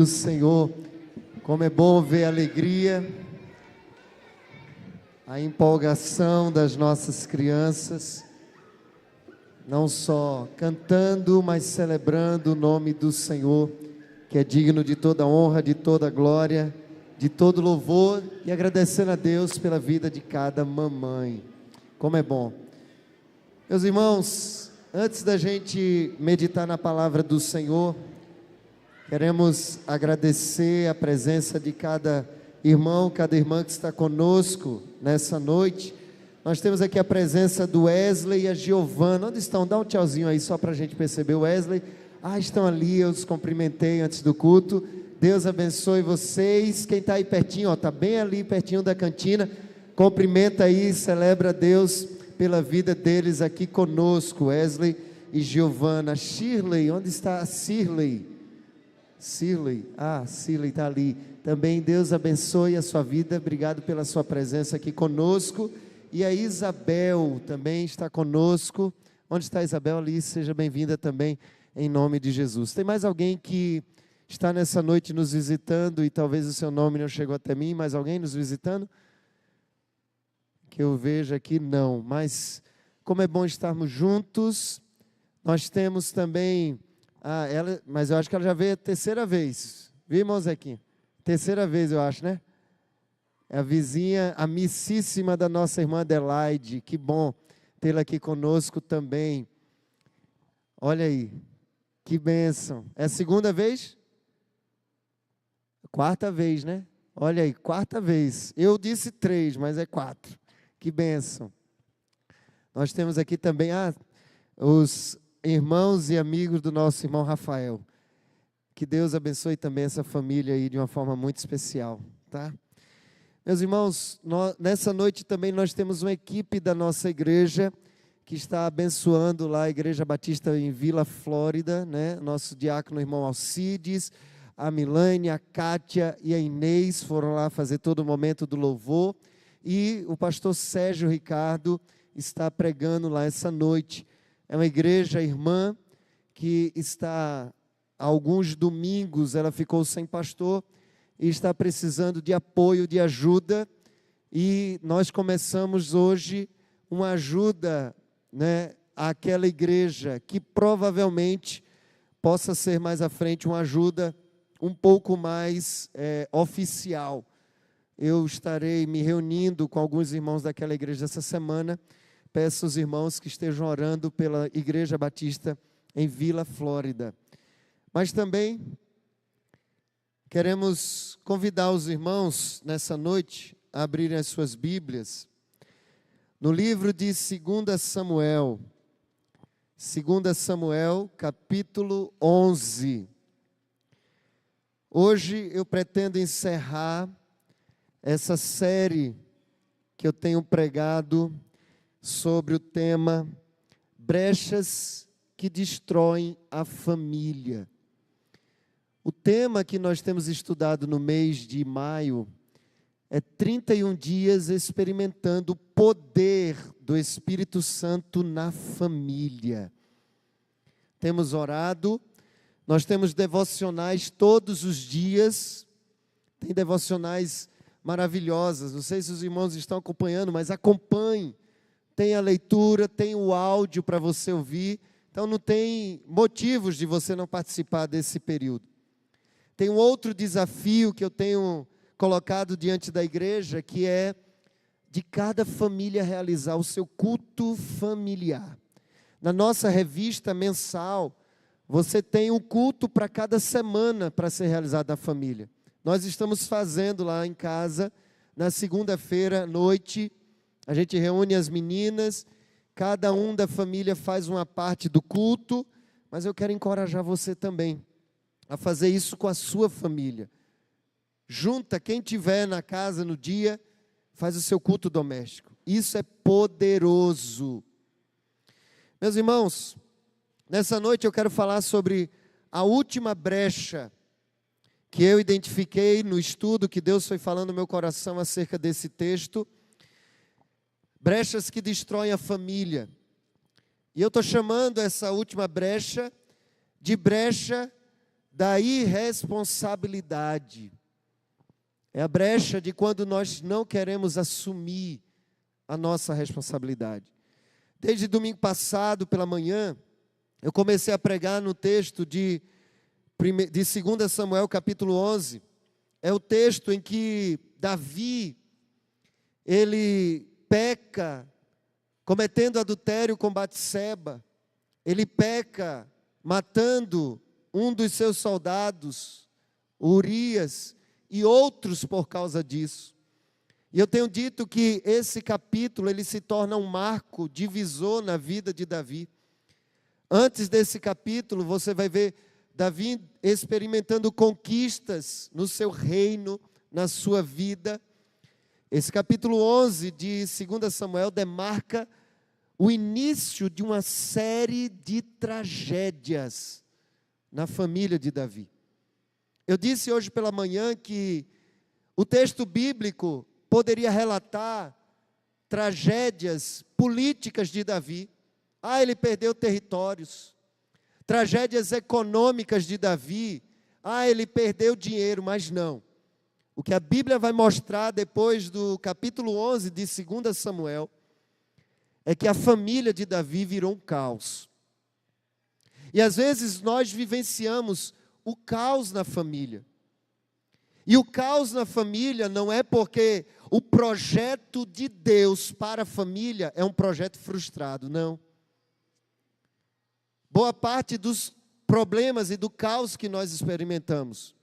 do Senhor, como é bom ver a alegria, a empolgação das nossas crianças, não só cantando, mas celebrando o nome do Senhor, que é digno de toda honra, de toda glória, de todo louvor, e agradecendo a Deus pela vida de cada mamãe. Como é bom. Meus irmãos, antes da gente meditar na palavra do Senhor, queremos agradecer a presença de cada irmão, cada irmã que está conosco nessa noite. Nós temos aqui a presença do Wesley e a Giovana. Onde estão? Dá um tchauzinho aí só para a gente perceber. O Wesley, estão ali, eu os cumprimentei antes do culto. Deus abençoe vocês. Quem está aí pertinho, está bem ali pertinho da cantina, cumprimenta aí, celebra a Deus pela vida deles aqui conosco, Wesley e Giovana. Shirley, onde está a Shirley? Shirley está ali. Também Deus abençoe a sua vida, obrigado pela sua presença aqui conosco. E a Isabel também está conosco. Onde está a Isabel? Ali, seja bem-vinda também, em nome de Jesus. Tem mais alguém que está nessa noite nos visitando e talvez o seu nome não chegou até mim? Mais alguém nos visitando? Que eu veja aqui, não. Mas como é bom estarmos juntos. Nós temos também... mas eu acho que ela já veio a terceira vez. Viu, irmão Zequinha? Terceira vez, eu acho, né? É a vizinha amicíssima da nossa irmã Adelaide. Que bom tê-la aqui conosco também. Olha aí, que bênção. É a segunda vez? Quarta vez, né? Olha aí, quarta vez. Eu disse 3, mas é 4. Que bênção. Nós temos aqui também os irmãos e amigos do nosso irmão Rafael. Que Deus abençoe também essa família aí de uma forma muito especial, tá? Meus irmãos, nessa noite também nós temos uma equipe da nossa igreja que está abençoando lá a Igreja Batista em Vila Flórida, né? Nosso diácono irmão Alcides, a Milane, a Kátia e a Inês foram lá fazer todo o momento do louvor. E o pastor Sérgio Ricardo está pregando lá essa noite. É uma igreja irmã que está, há alguns domingos, ela ficou sem pastor e está precisando de apoio, de ajuda. E nós começamos hoje uma ajuda, né, àquela igreja, que provavelmente possa ser mais à frente uma ajuda um pouco mais oficial. Eu estarei me reunindo com alguns irmãos daquela igreja essa semana. Peço aos irmãos que estejam orando pela Igreja Batista em Vila Flórida. Mas também queremos convidar os irmãos nessa noite a abrirem as suas Bíblias no livro de 2 Samuel. 2 Samuel, capítulo 11. Hoje eu pretendo encerrar essa série que eu tenho pregado sobre o tema brechas que destroem a família. O tema que nós temos estudado no mês de maio é 31 dias experimentando o poder do Espírito Santo na família. Temos orado, nós temos devocionais todos os dias, tem devocionais maravilhosas, não sei se os irmãos estão acompanhando, mas acompanhe. Tem a leitura, tem o áudio para você ouvir, então não tem motivos de você não participar desse período. Tem um outro desafio que eu tenho colocado diante da igreja, que é de cada família realizar o seu culto familiar. Na nossa revista mensal, você tem um culto para cada semana para ser realizado na família. Nós estamos fazendo lá em casa, na segunda-feira à noite, a gente reúne as meninas, cada um da família faz uma parte do culto, mas eu quero encorajar você também a fazer isso com a sua família. Junta quem tiver na casa no dia, faz o seu culto doméstico. Isso é poderoso. Meus irmãos, nessa noite eu quero falar sobre a última brecha que eu identifiquei no estudo que Deus foi falando no meu coração acerca desse texto. Brechas que destroem a família. E eu estou chamando essa última brecha de brecha da irresponsabilidade. É a brecha de quando nós não queremos assumir a nossa responsabilidade. Desde domingo passado, pela manhã, eu comecei a pregar no texto de 2 Samuel, capítulo 11. É o texto em que Davi, ele peca, cometendo adultério com Batseba. Ele peca, matando um dos seus soldados, Urias, e outros por causa disso. E eu tenho dito que esse capítulo, ele se torna um marco divisor na vida de Davi. Antes desse capítulo, você vai ver Davi experimentando conquistas no seu reino, na sua vida. Esse capítulo 11 de 2 Samuel demarca o início de uma série de tragédias na família de Davi. Eu disse hoje pela manhã que o texto bíblico poderia relatar tragédias políticas de Davi. Ele perdeu territórios. Tragédias econômicas de Davi. Ele perdeu dinheiro, mas não. O que a Bíblia vai mostrar depois do capítulo 11 de 2 Samuel é que a família de Davi virou um caos. E às vezes nós vivenciamos o caos na família. E o caos na família não é porque o projeto de Deus para a família é um projeto frustrado, não. Boa parte dos problemas e do caos que nós experimentamos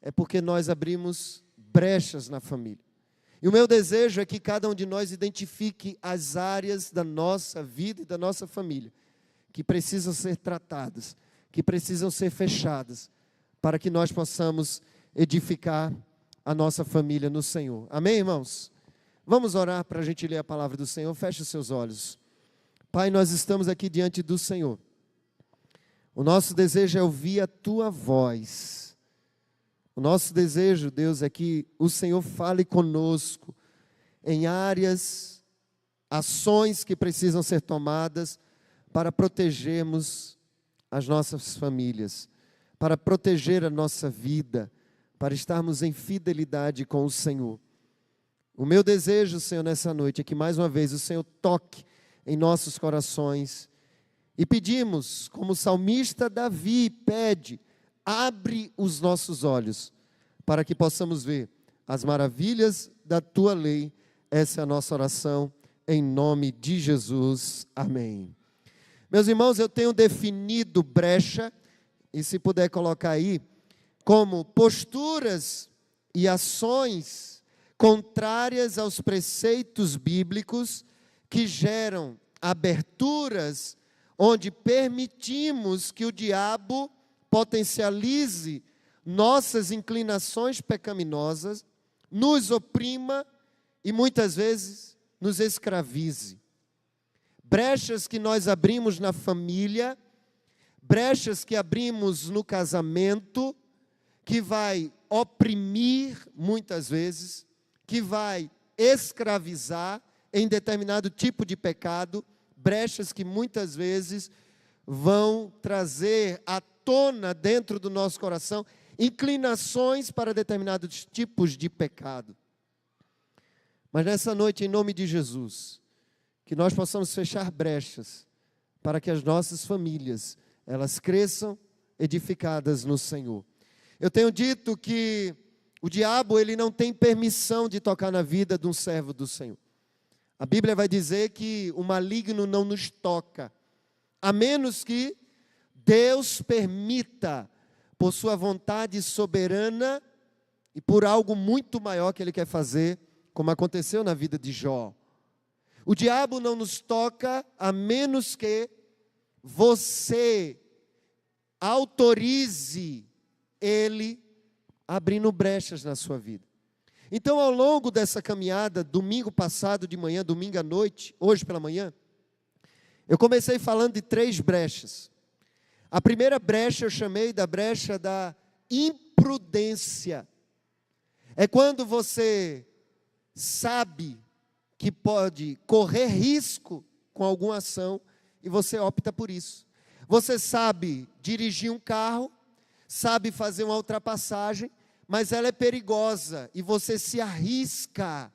é porque nós abrimos brechas na família. E o meu desejo é que cada um de nós identifique as áreas da nossa vida e da nossa família que precisam ser tratadas, que precisam ser fechadas, para que nós possamos edificar a nossa família no Senhor. Amém, irmãos? Vamos orar para a gente ler a palavra do Senhor. Feche os seus olhos. Pai, nós estamos aqui diante do Senhor. O nosso desejo é ouvir a Tua voz. O nosso desejo, Deus, é que o Senhor fale conosco em áreas, ações que precisam ser tomadas para protegermos as nossas famílias, para proteger a nossa vida, para estarmos em fidelidade com o Senhor. O meu desejo, Senhor, nessa noite é que mais uma vez o Senhor toque em nossos corações e pedimos, como o salmista Davi pede, abre os nossos olhos para que possamos ver as maravilhas da Tua lei. Essa é a nossa oração, em nome de Jesus. Amém. Meus irmãos, eu tenho definido brecha, e se puder colocar aí, como posturas e ações contrárias aos preceitos bíblicos que geram aberturas onde permitimos que o diabo potencialize nossas inclinações pecaminosas, nos oprima e muitas vezes nos escravize. Brechas que nós abrimos na família, brechas que abrimos no casamento, que vai oprimir muitas vezes, que vai escravizar em determinado tipo de pecado, brechas que muitas vezes vão trazer à tona dentro do nosso coração inclinações para determinados tipos de pecado. Mas nessa noite, em nome de Jesus, que nós possamos fechar brechas para que as nossas famílias, elas cresçam edificadas no Senhor. Eu tenho dito que o diabo, ele não tem permissão de tocar na vida de um servo do Senhor. A Bíblia vai dizer que o maligno não nos toca, a menos que Deus permita, por sua vontade soberana e por algo muito maior que Ele quer fazer, como aconteceu na vida de Jó. O diabo não nos toca a menos que você autorize ele abrindo brechas na sua vida. Então, ao longo dessa caminhada, domingo passado de manhã, domingo à noite, hoje pela manhã, eu comecei falando de 3 brechas. A primeira brecha eu chamei da brecha da imprudência. É quando você sabe que pode correr risco com alguma ação e você opta por isso. Você sabe dirigir um carro, sabe fazer uma ultrapassagem, mas ela é perigosa e você se arrisca.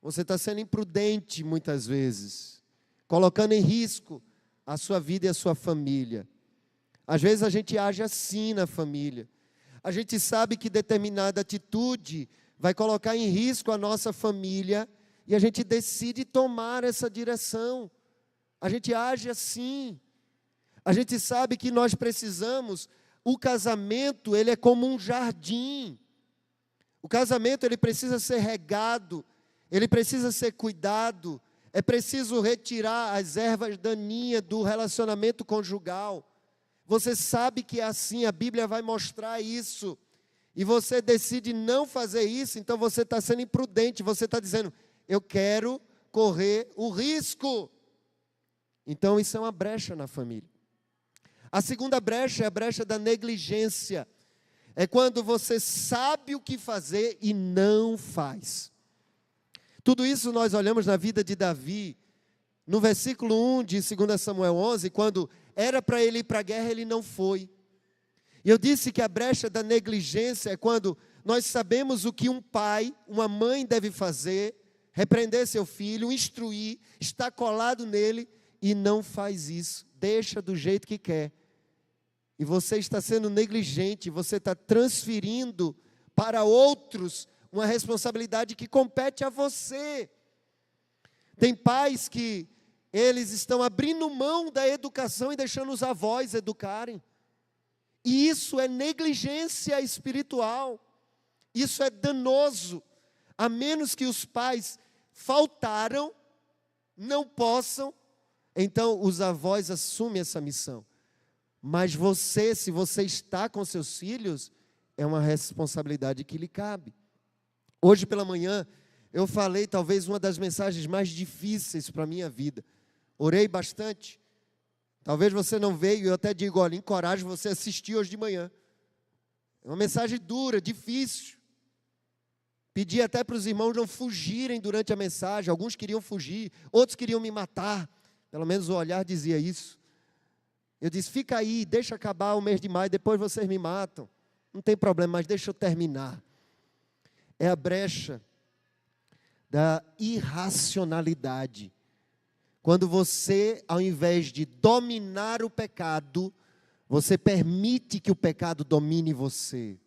Você está sendo imprudente muitas vezes, colocando em risco a sua vida e a sua família. Às vezes a gente age assim na família. A gente sabe que determinada atitude vai colocar em risco a nossa família e a gente decide tomar essa direção. A gente age assim. A gente sabe que nós precisamos, o casamento, ele é como um jardim. O casamento, ele precisa ser regado, ele precisa ser cuidado, é preciso retirar as ervas daninhas do relacionamento conjugal. Você sabe que é assim, a Bíblia vai mostrar isso. E você decide não fazer isso, então você está sendo imprudente, você está dizendo, eu quero correr o risco. Então isso é uma brecha na família. A segunda brecha é a brecha da negligência. É quando você sabe o que fazer e não faz. Tudo isso nós olhamos na vida de Davi, no versículo 1 de 2 Samuel 11, quando era para ele ir para a guerra, ele não foi. E eu disse que a brecha da negligência é quando nós sabemos o que um pai, uma mãe deve fazer, repreender seu filho, instruir, está colado nele e não faz isso, deixa do jeito que quer. E você está sendo negligente, você está transferindo para outros uma responsabilidade que compete a você. Tem pais que eles estão abrindo mão da educação e deixando os avós educarem. E isso é negligência espiritual. Isso é danoso. A menos que os pais faltaram, não possam, então os avós assumem essa missão. Mas você, se você está com seus filhos, é uma responsabilidade que lhe cabe. Hoje pela manhã, eu falei talvez uma das mensagens mais difíceis para a minha vida. Orei bastante. Talvez você não veio, eu até digo, olha, encorajo você a assistir hoje de manhã. É uma mensagem dura, difícil. Pedi até para os irmãos não fugirem durante a mensagem. Alguns queriam fugir, outros queriam me matar. Pelo menos o olhar dizia isso. Eu disse, fica aí, deixa acabar o mês de maio, depois vocês me matam. Não tem problema, mas deixa eu terminar. É a brecha da irracionalidade. Quando você, ao invés de dominar o pecado, você permite que o pecado domine você.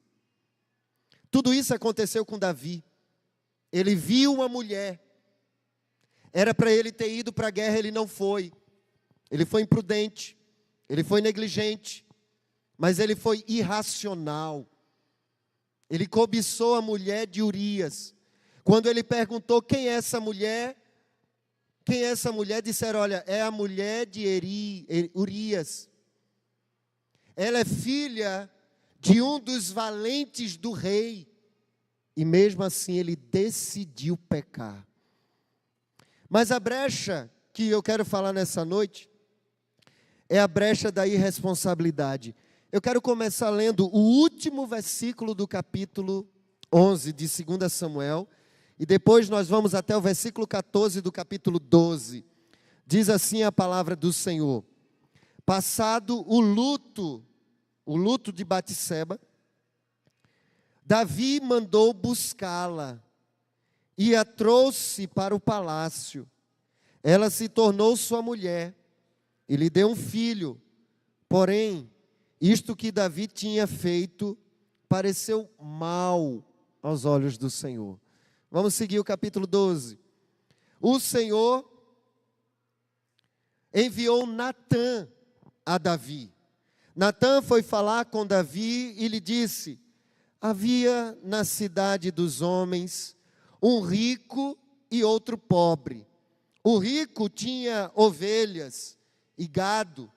Tudo isso aconteceu com Davi. Ele viu uma mulher. Era para ele ter ido para a guerra, ele não foi. Ele foi imprudente. Ele foi negligente. Mas ele foi irracional. Ele cobiçou a mulher de Urias. Quando ele perguntou quem é essa mulher, disseram, olha, é a mulher de Urias. Ela é filha de um dos valentes do rei. E mesmo assim ele decidiu pecar. Mas a brecha que eu quero falar nessa noite é a brecha da irresponsabilidade. Eu quero começar lendo o último versículo do capítulo 11 de 2 Samuel. E depois nós vamos até o versículo 14 do capítulo 12. Diz assim a palavra do Senhor. Passado o luto de Batseba, Davi mandou buscá-la e a trouxe para o palácio. Ela se tornou sua mulher e lhe deu um filho. Porém, isto que Davi tinha feito pareceu mal aos olhos do Senhor. Vamos seguir o capítulo 12. O Senhor enviou Natã a Davi. Natã foi falar com Davi e lhe disse: havia na cidade dos homens um rico e outro pobre. O rico tinha ovelhas e gado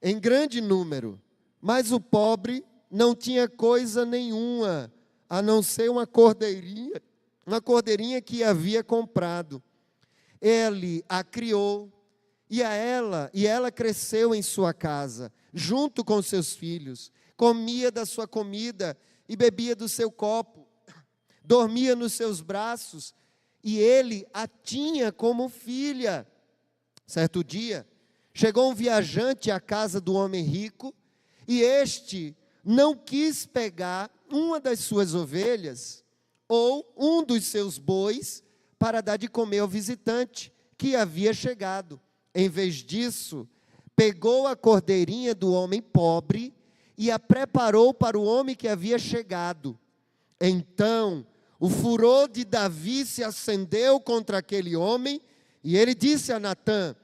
em grande número, mas o pobre não tinha coisa nenhuma, a não ser uma cordeirinha que havia comprado. Ele a criou, e ela cresceu em sua casa, junto com seus filhos, comia da sua comida e bebia do seu copo, dormia nos seus braços, e ele a tinha como filha. Certo dia, chegou um viajante à casa do homem rico, e este, não quis pegar uma das suas ovelhas ou um dos seus bois para dar de comer ao visitante que havia chegado. Em vez disso, pegou a cordeirinha do homem pobre e a preparou para o homem que havia chegado. Então, o furor de Davi se acendeu contra aquele homem, e ele disse a Natã: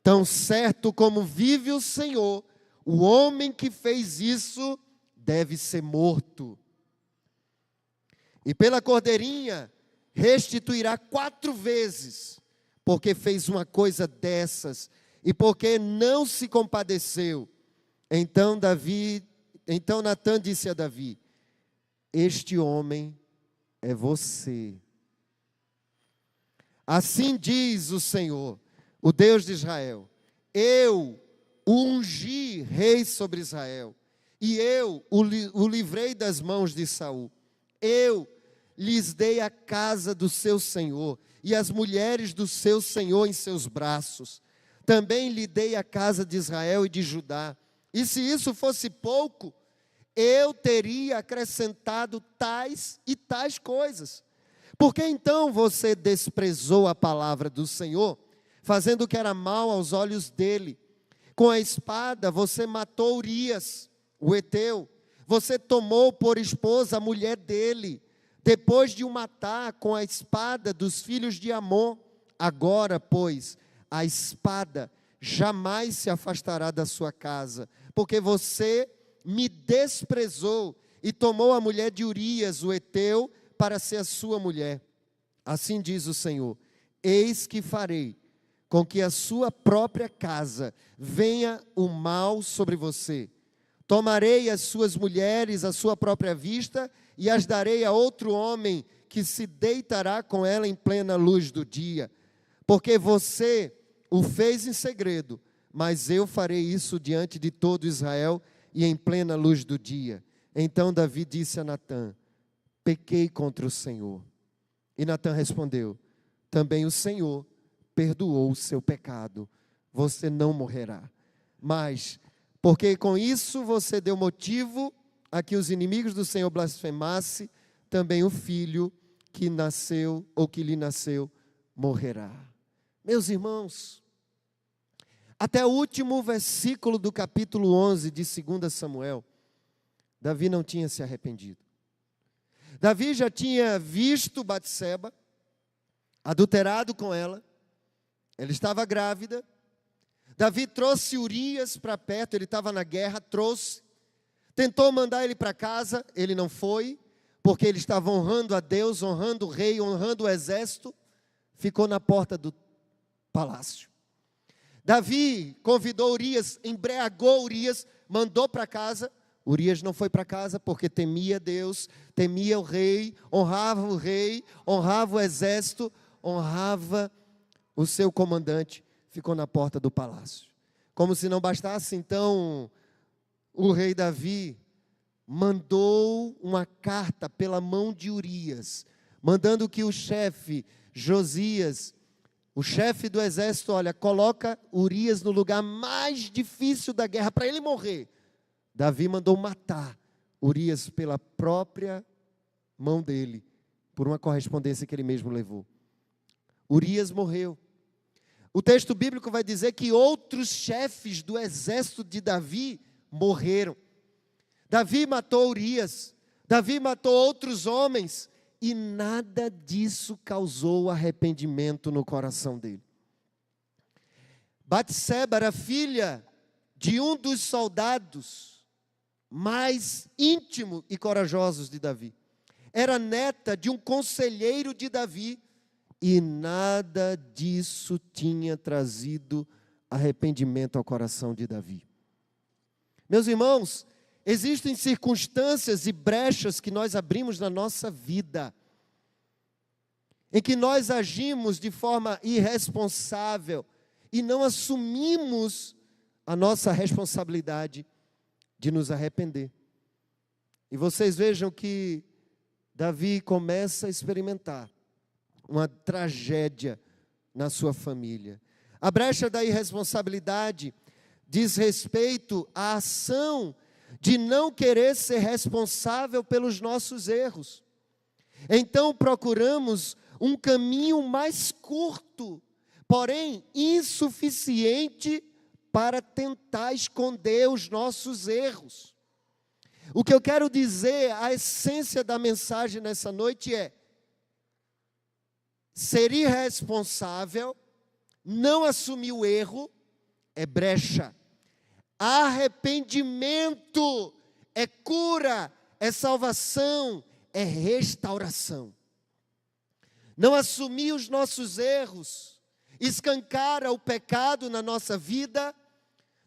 tão certo como vive o Senhor, o homem que fez isso deve ser morto. E pela cordeirinha restituirá 4 vezes, porque fez uma coisa dessas, e porque não se compadeceu. Então Natã disse a Davi: este homem é você. Assim diz o Senhor, o Deus de Israel: eu o ungi rei sobre Israel, e eu o livrei das mãos de Saul. Eu lhes dei a casa do seu senhor, e as mulheres do seu senhor em seus braços. Também lhe dei a casa de Israel e de Judá. E se isso fosse pouco, eu teria acrescentado tais e tais coisas. Por que então você desprezou a palavra do Senhor, fazendo o que era mal aos olhos dele? Com a espada você matou Urias, o heteu. Você tomou por esposa a mulher dele, depois de o matar com a espada dos filhos de Amon. Agora, pois, a espada jamais se afastará da sua casa, porque você me desprezou e tomou a mulher de Urias, o heteu, para ser a sua mulher. Assim diz o Senhor: eis que farei com que a sua própria casa venha o mal sobre você. Tomarei as suas mulheres à sua própria vista e as darei a outro homem que se deitará com ela em plena luz do dia. Porque você o fez em segredo, mas eu farei isso diante de todo Israel e em plena luz do dia. Então Davi disse a Natã: pequei contra o Senhor. E Natã respondeu: também o Senhor perdoou o seu pecado, você não morrerá. Mas, porque com isso você deu motivo a que os inimigos do Senhor blasfemassem, também o filho que nasceu ou que lhe nasceu morrerá. Meus irmãos, até o último versículo do capítulo 11 de 2 Samuel, Davi não tinha se arrependido. Davi já tinha visto Batseba, adulterado com ela, ela estava grávida. Davi trouxe Urias para perto, ele estava na guerra, trouxe. Tentou mandar ele para casa, ele não foi, porque ele estava honrando a Deus, honrando o rei, honrando o exército. Ficou na porta do palácio. Davi convidou Urias, embriagou Urias, mandou para casa. Urias não foi para casa porque temia Deus, temia o rei, honrava o exército, honrava o seu comandante. Ficou na porta do palácio. Como se não bastasse, então, o rei Davi mandou uma carta pela mão de Urias, mandando que o chefe Josias, o chefe do exército, olha, coloca Urias no lugar mais difícil da guerra, para ele morrer. Davi mandou matar Urias pela própria mão dele, por uma correspondência que ele mesmo levou. Urias morreu. O texto bíblico vai dizer que outros chefes do exército de Davi morreram. Davi matou Urias, Davi matou outros homens, e nada disso causou arrependimento no coração dele. Batseba era filha de um dos soldados mais íntimos e corajosos de Davi. Era neta de um conselheiro de Davi, e nada disso tinha trazido arrependimento ao coração de Davi. Meus irmãos, existem circunstâncias e brechas que nós abrimos na nossa vida, em que nós agimos de forma irresponsável e não assumimos a nossa responsabilidade de nos arrepender. E vocês vejam que Davi começa a experimentar uma tragédia na sua família. A brecha da irresponsabilidade diz respeito à ação de não querer ser responsável pelos nossos erros. Então procuramos um caminho mais curto, porém insuficiente para tentar esconder os nossos erros. O que eu quero dizer, a essência da mensagem nessa noite é: ser irresponsável, não assumir o erro, é brecha. Arrependimento é cura, é salvação, é restauração. Não assumir os nossos erros escancara o pecado na nossa vida,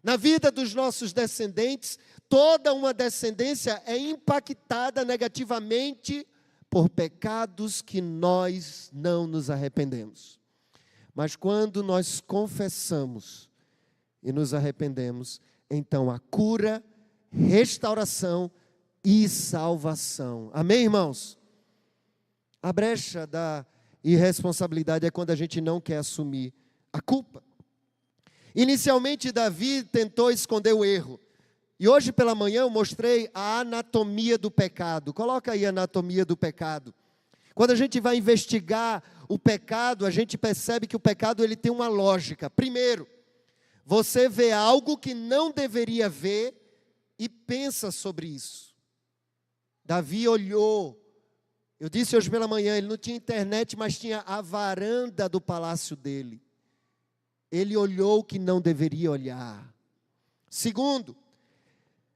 na vida dos nossos descendentes. Toda uma descendência é impactada negativamente por pecados que nós não nos arrependemos. Mas quando nós confessamos e nos arrependemos, então a cura, restauração e salvação. Amém, irmãos? A brecha da irresponsabilidade é quando a gente não quer assumir a culpa. Inicialmente, Davi tentou esconder o erro. E hoje pela manhã eu mostrei a anatomia do pecado. Coloca aí a anatomia do pecado. Quando a gente vai investigar o pecado, a gente percebe que o pecado ele tem uma lógica. Primeiro, você vê algo que não deveria ver e pensa sobre isso. Davi olhou. Eu disse hoje pela manhã, ele não tinha internet, mas tinha a varanda do palácio dele. Ele olhou o que não deveria olhar. Segundo,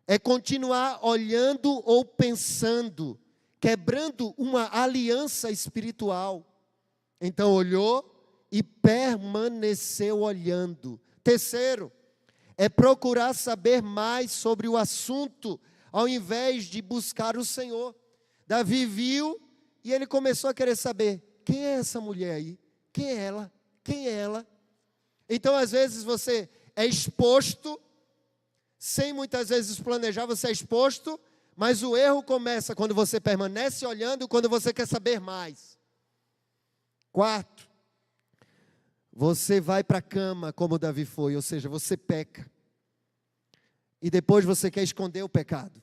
é continuar olhando ou pensando, quebrando uma aliança espiritual. Então olhou e permaneceu olhando. Terceiro, é procurar saber mais sobre o assunto, ao invés de buscar o Senhor. Davi viu e ele começou a querer saber: quem é essa mulher aí? Quem é ela? Quem é ela? Então às vezes você é exposto, sem muitas vezes planejar, você é exposto, mas o erro começa quando você permanece olhando, quando você quer saber mais. Quarto, você vai para a cama como Davi foi, ou seja, você peca. E depois você quer esconder o pecado.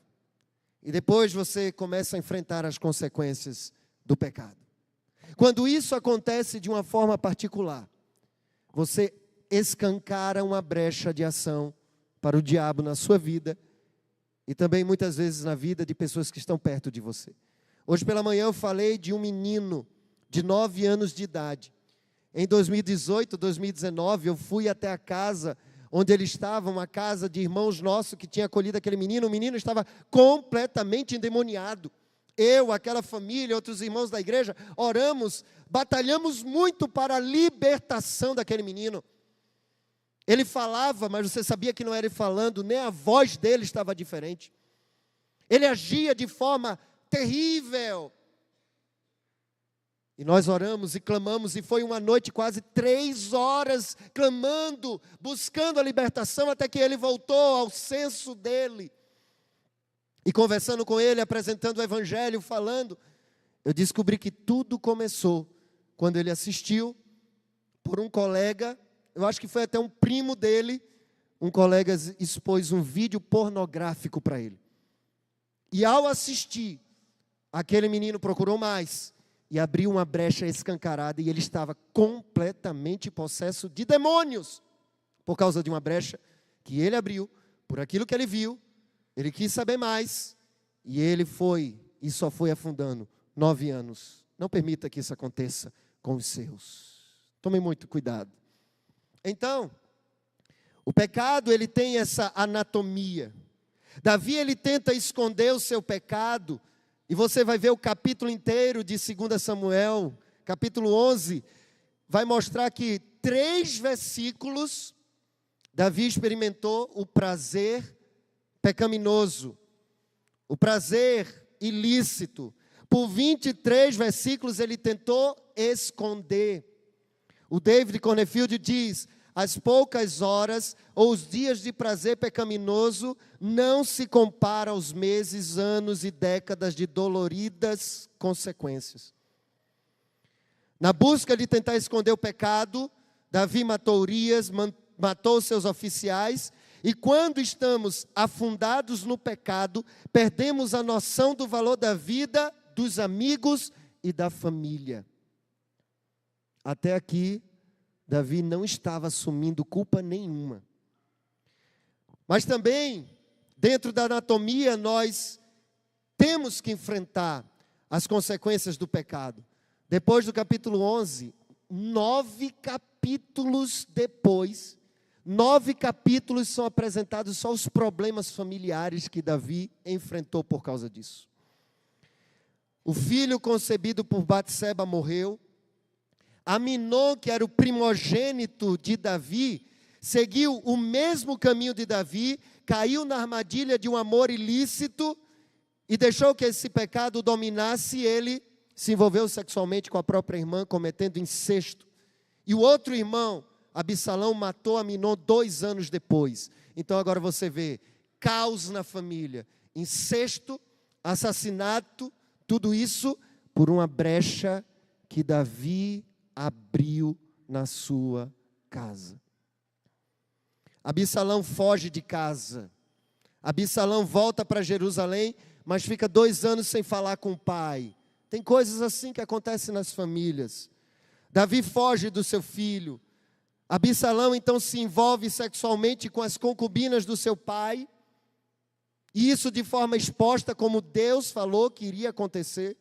E depois você começa a enfrentar as consequências do pecado. Quando isso acontece de uma forma particular, você escancara uma brecha de ação para o diabo na sua vida e também muitas vezes na vida de pessoas que estão perto de você. Hoje pela manhã eu falei de um menino de 9 anos de idade. Em 2018, 2019, eu fui até a casa onde ele estava, uma casa de irmãos nossos que tinha acolhido aquele menino. O menino estava completamente endemoniado. Eu, aquela família, outros irmãos da igreja, oramos, batalhamos muito para a libertação daquele menino. Ele falava, mas você sabia que não era ele falando, nem a voz dele estava diferente. Ele agia de forma terrível. E nós oramos e clamamos, e foi uma noite quase 3 horas clamando, buscando a libertação, até que ele voltou ao senso dele. E conversando com ele, apresentando o evangelho, falando, eu descobri que tudo começou quando ele assistiu por um colega, eu acho que foi até um primo dele, um colega expôs um vídeo pornográfico para ele. E ao assistir, aquele menino procurou mais e abriu uma brecha escancarada, e ele estava completamente possesso de demônios, por causa de uma brecha que ele abriu, por aquilo que ele viu. Ele quis saber mais, e ele foi, e só foi afundando. 9 anos. Não permita que isso aconteça com os seus. Tome muito cuidado. Então, o pecado, ele tem essa anatomia. Davi, ele tenta esconder o seu pecado, e você vai ver o capítulo inteiro de 2 Samuel, capítulo 11, vai mostrar que 3 versículos, Davi experimentou o prazer pecaminoso, o prazer ilícito. Por 23 versículos ele tentou esconder. O David Cornfield diz: as poucas horas ou os dias de prazer pecaminoso não se comparam aos meses, anos e décadas de doloridas consequências. Na busca de tentar esconder o pecado, Davi matou Urias, matou seus oficiais, E quando estamos afundados no pecado, perdemos a noção do valor da vida, dos amigos e da família. Até aqui, Davi não estava assumindo culpa nenhuma. Mas também, dentro da anatomia, nós temos que enfrentar as consequências do pecado. Depois do capítulo 11, 9 capítulos depois, 9 capítulos são apresentados só os problemas familiares que Davi enfrentou por causa disso. O filho concebido por Batseba morreu. Aminon, que era o primogênito de Davi, seguiu o mesmo caminho de Davi, caiu na armadilha de um amor ilícito e deixou que esse pecado o dominasse. Ele se envolveu sexualmente com a própria irmã, cometendo incesto. E o outro irmão, Absalão, matou Aminon 2 anos depois. Então agora você vê caos na família, incesto, assassinato, tudo isso por uma brecha que Davi abriu na sua casa. Absalão foge de casa. Absalão volta para Jerusalém, mas fica 2 anos sem falar com o pai. Tem coisas assim que acontecem nas famílias. Davi foge do seu filho. Absalão então se envolve sexualmente com as concubinas do seu pai. E isso de forma exposta, como Deus falou que iria acontecer.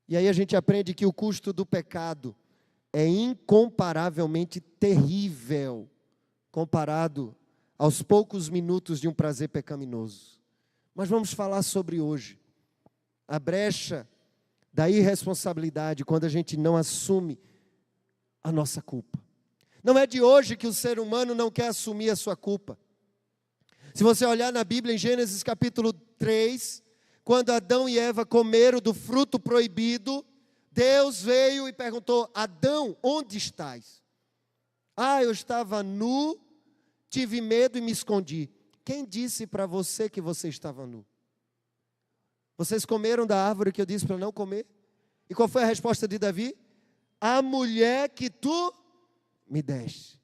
E aí a gente aprende que o custo do pecado é incomparavelmente terrível, comparado aos poucos minutos de um prazer pecaminoso. Mas vamos falar sobre hoje. A brecha da irresponsabilidade, quando a gente não assume a nossa culpa. Não é de hoje que o ser humano não quer assumir a sua culpa. Se você olhar na Bíblia, em Gênesis capítulo 3, quando Adão e Eva comeram do fruto proibido, Deus veio e perguntou: Adão, onde estás? Eu estava nu, tive medo e me escondi. Quem disse para você que você estava nu? Vocês comeram da árvore que eu disse para não comer? E qual foi a resposta de Davi? A mulher que tu me deste.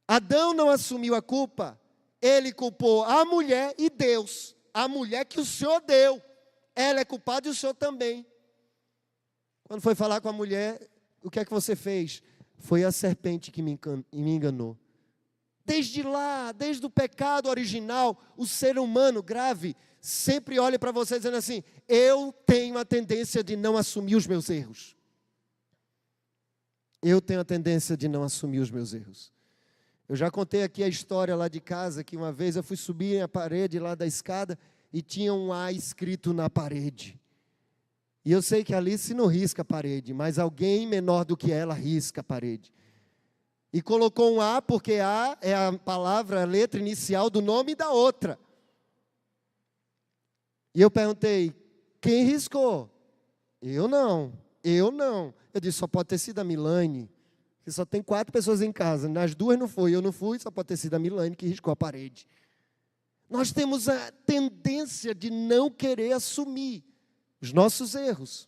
Adão não assumiu a culpa, ele culpou a mulher e Deus. A mulher que o Senhor deu, ela é culpada e o Senhor também. Quando foi falar com a mulher, o que é que você fez? Foi a serpente que me enganou. Desde lá, desde o pecado original, o ser humano grave sempre olha para você dizendo assim: eu tenho a tendência de não assumir os meus erros. Eu tenho a tendência de não assumir os meus erros. Eu já contei aqui a história lá de casa, que uma vez eu fui subir a parede lá da escada e tinha um A escrito na parede. E eu sei que a Alice não risca a parede, mas alguém menor do que ela risca a parede. E colocou um A porque A é a palavra, a letra inicial do nome da outra. E eu perguntei: quem riscou? Eu não. Eu disse: só pode ter sido a Milane, que só tem 4 pessoas em casa. Nas 2 não foi, eu não fui, só pode ter sido a Milane que riscou a parede. Nós temos a tendência de não querer assumir os nossos erros,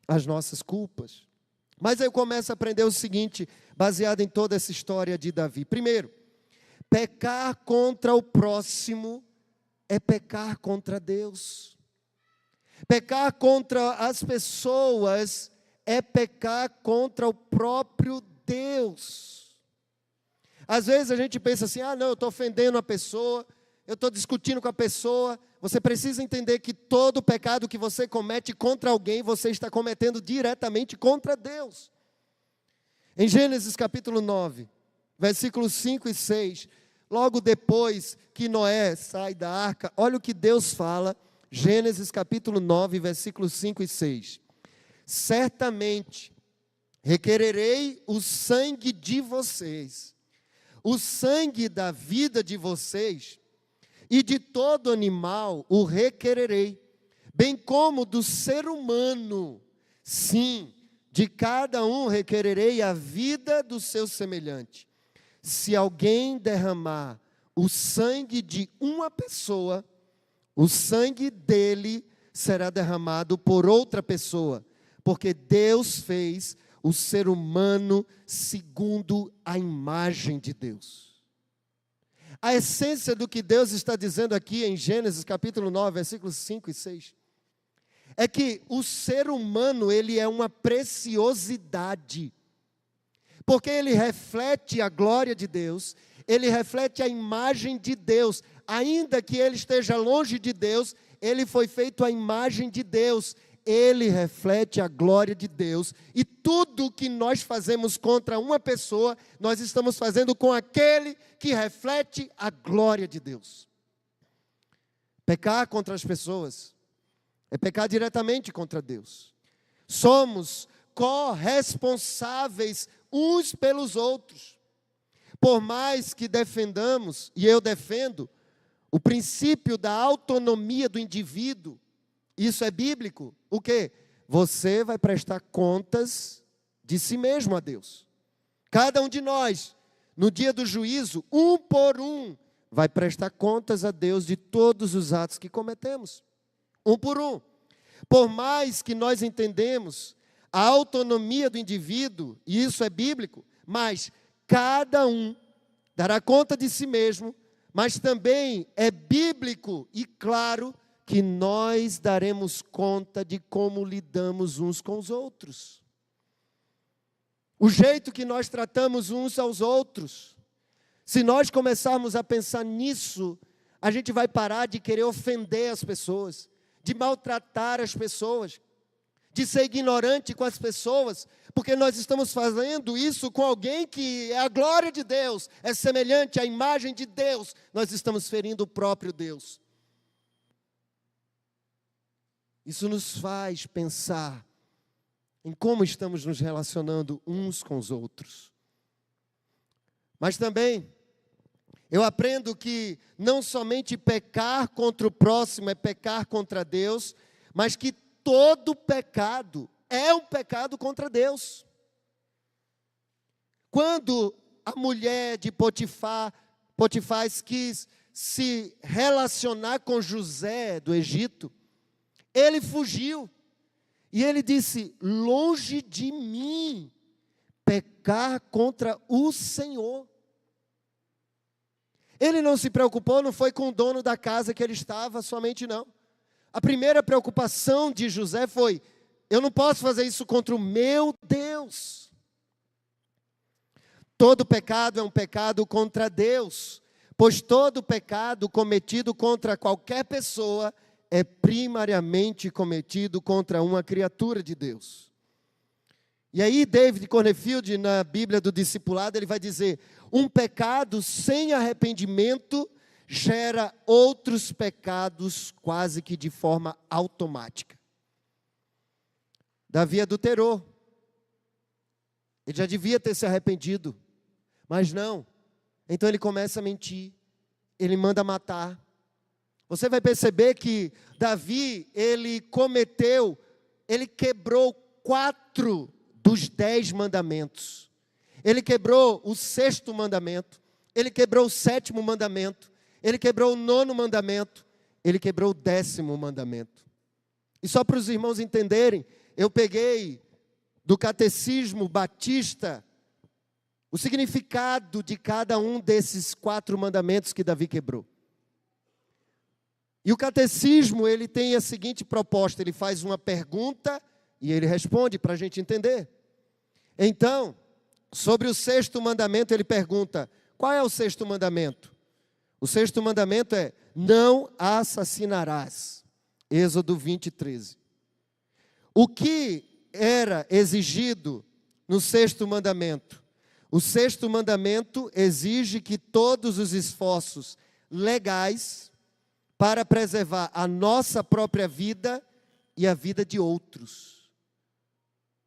as nossas culpas. Mas aí eu começo a aprender o seguinte, baseado em toda essa história de Davi. Primeiro, pecar contra o próximo é pecar contra Deus. Pecar contra as pessoas é pecar contra o próprio Deus. Às vezes a gente pensa assim: não, eu estou ofendendo a pessoa, eu estou discutindo com a pessoa. Você precisa entender que todo pecado que você comete contra alguém, você está cometendo diretamente contra Deus. Em Gênesis capítulo 9, versículos 5 e 6, logo depois que Noé sai da arca, olha o que Deus fala, Gênesis capítulo 9, versículos 5 e 6. Certamente requererei o sangue de vocês, o sangue da vida de vocês, e de todo animal o requererei, bem como do ser humano. Sim, de cada um requererei a vida do seu semelhante. Se alguém derramar o sangue de uma pessoa, o sangue dele será derramado por outra pessoa, porque Deus fez o ser humano segundo a imagem de Deus. A essência do que Deus está dizendo aqui em Gênesis capítulo 9, versículos 5 e 6, é que o ser humano, ele é uma preciosidade, porque ele reflete a glória de Deus, ele reflete a imagem de Deus, ainda que ele esteja longe de Deus, ele foi feito à imagem de Deus, ele reflete a glória de Deus, e tudo que nós fazemos contra uma pessoa, nós estamos fazendo com aquele que reflete a glória de Deus. Pecar contra as pessoas é pecar diretamente contra Deus. Somos corresponsáveis uns pelos outros. Por mais que defendamos, e eu defendo, o princípio da autonomia do indivíduo, isso é bíblico. O quê? Você vai prestar contas de si mesmo a Deus. Cada um de nós, no dia do juízo, um por um, vai prestar contas a Deus de todos os atos que cometemos. Um por um. Por mais que nós entendemos a autonomia do indivíduo, e isso é bíblico, mas cada um dará conta de si mesmo, mas também é bíblico e claro que nós daremos conta de como lidamos uns com os outros. O jeito que nós tratamos uns aos outros. Se nós começarmos a pensar nisso, a gente vai parar de querer ofender as pessoas, de maltratar as pessoas, de ser ignorante com as pessoas, porque nós estamos fazendo isso com alguém que é a glória de Deus, é semelhante à imagem de Deus, nós estamos ferindo o próprio Deus. Isso nos faz pensar em como estamos nos relacionando uns com os outros. Mas também, eu aprendo que não somente pecar contra o próximo é pecar contra Deus, mas que todo pecado é um pecado contra Deus. Quando a mulher de Potifar quis se relacionar com José do Egito, ele fugiu. E ele disse: longe de mim pecar contra o Senhor. Ele não se preocupou, não foi com o dono da casa que ele estava somente, não. A primeira preocupação de José foi: eu não posso fazer isso contra o meu Deus. Todo pecado é um pecado contra Deus, pois todo pecado cometido contra qualquer pessoa é primariamente cometido contra uma criatura de Deus. E aí David Cornfield, na Bíblia do Discipulado, ele vai dizer: um pecado sem arrependimento gera outros pecados quase que de forma automática. Davi adulterou. Ele já devia ter se arrependido, mas não. Então ele começa a mentir, ele manda matar. Você vai perceber que Davi, ele quebrou 4 dos 10 mandamentos. Ele quebrou o 6º mandamento, ele quebrou o 7º mandamento, ele quebrou o 9º mandamento, ele quebrou o 10º mandamento. E só para os irmãos entenderem, eu peguei do Catecismo Batista o significado de cada um desses 4 mandamentos que Davi quebrou. E o catecismo, ele tem a seguinte proposta: ele faz uma pergunta e ele responde para a gente entender. Então, sobre o 6º mandamento, ele pergunta: qual é o 6º mandamento? O 6º mandamento é: não assassinarás. Êxodo 20:13. O que era exigido no 6º mandamento? O 6º mandamento exige que todos os esforços legais para preservar a nossa própria vida e a vida de outros.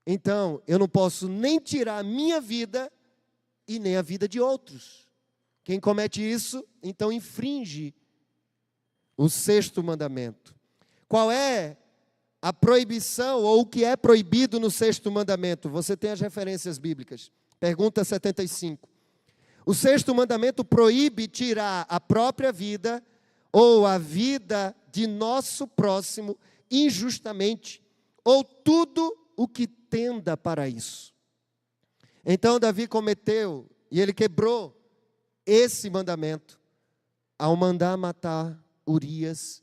Então, eu não posso nem tirar a minha vida e nem a vida de outros. Quem comete isso, então infringe o 6º mandamento. Qual é a proibição ou o que é proibido no 6º mandamento? Você tem as referências bíblicas. Pergunta 75. O 6º mandamento proíbe tirar a própria vida ou a vida de nosso próximo injustamente, ou tudo o que tenda para isso. Então Davi cometeu, e ele quebrou esse mandamento, ao mandar matar Urias,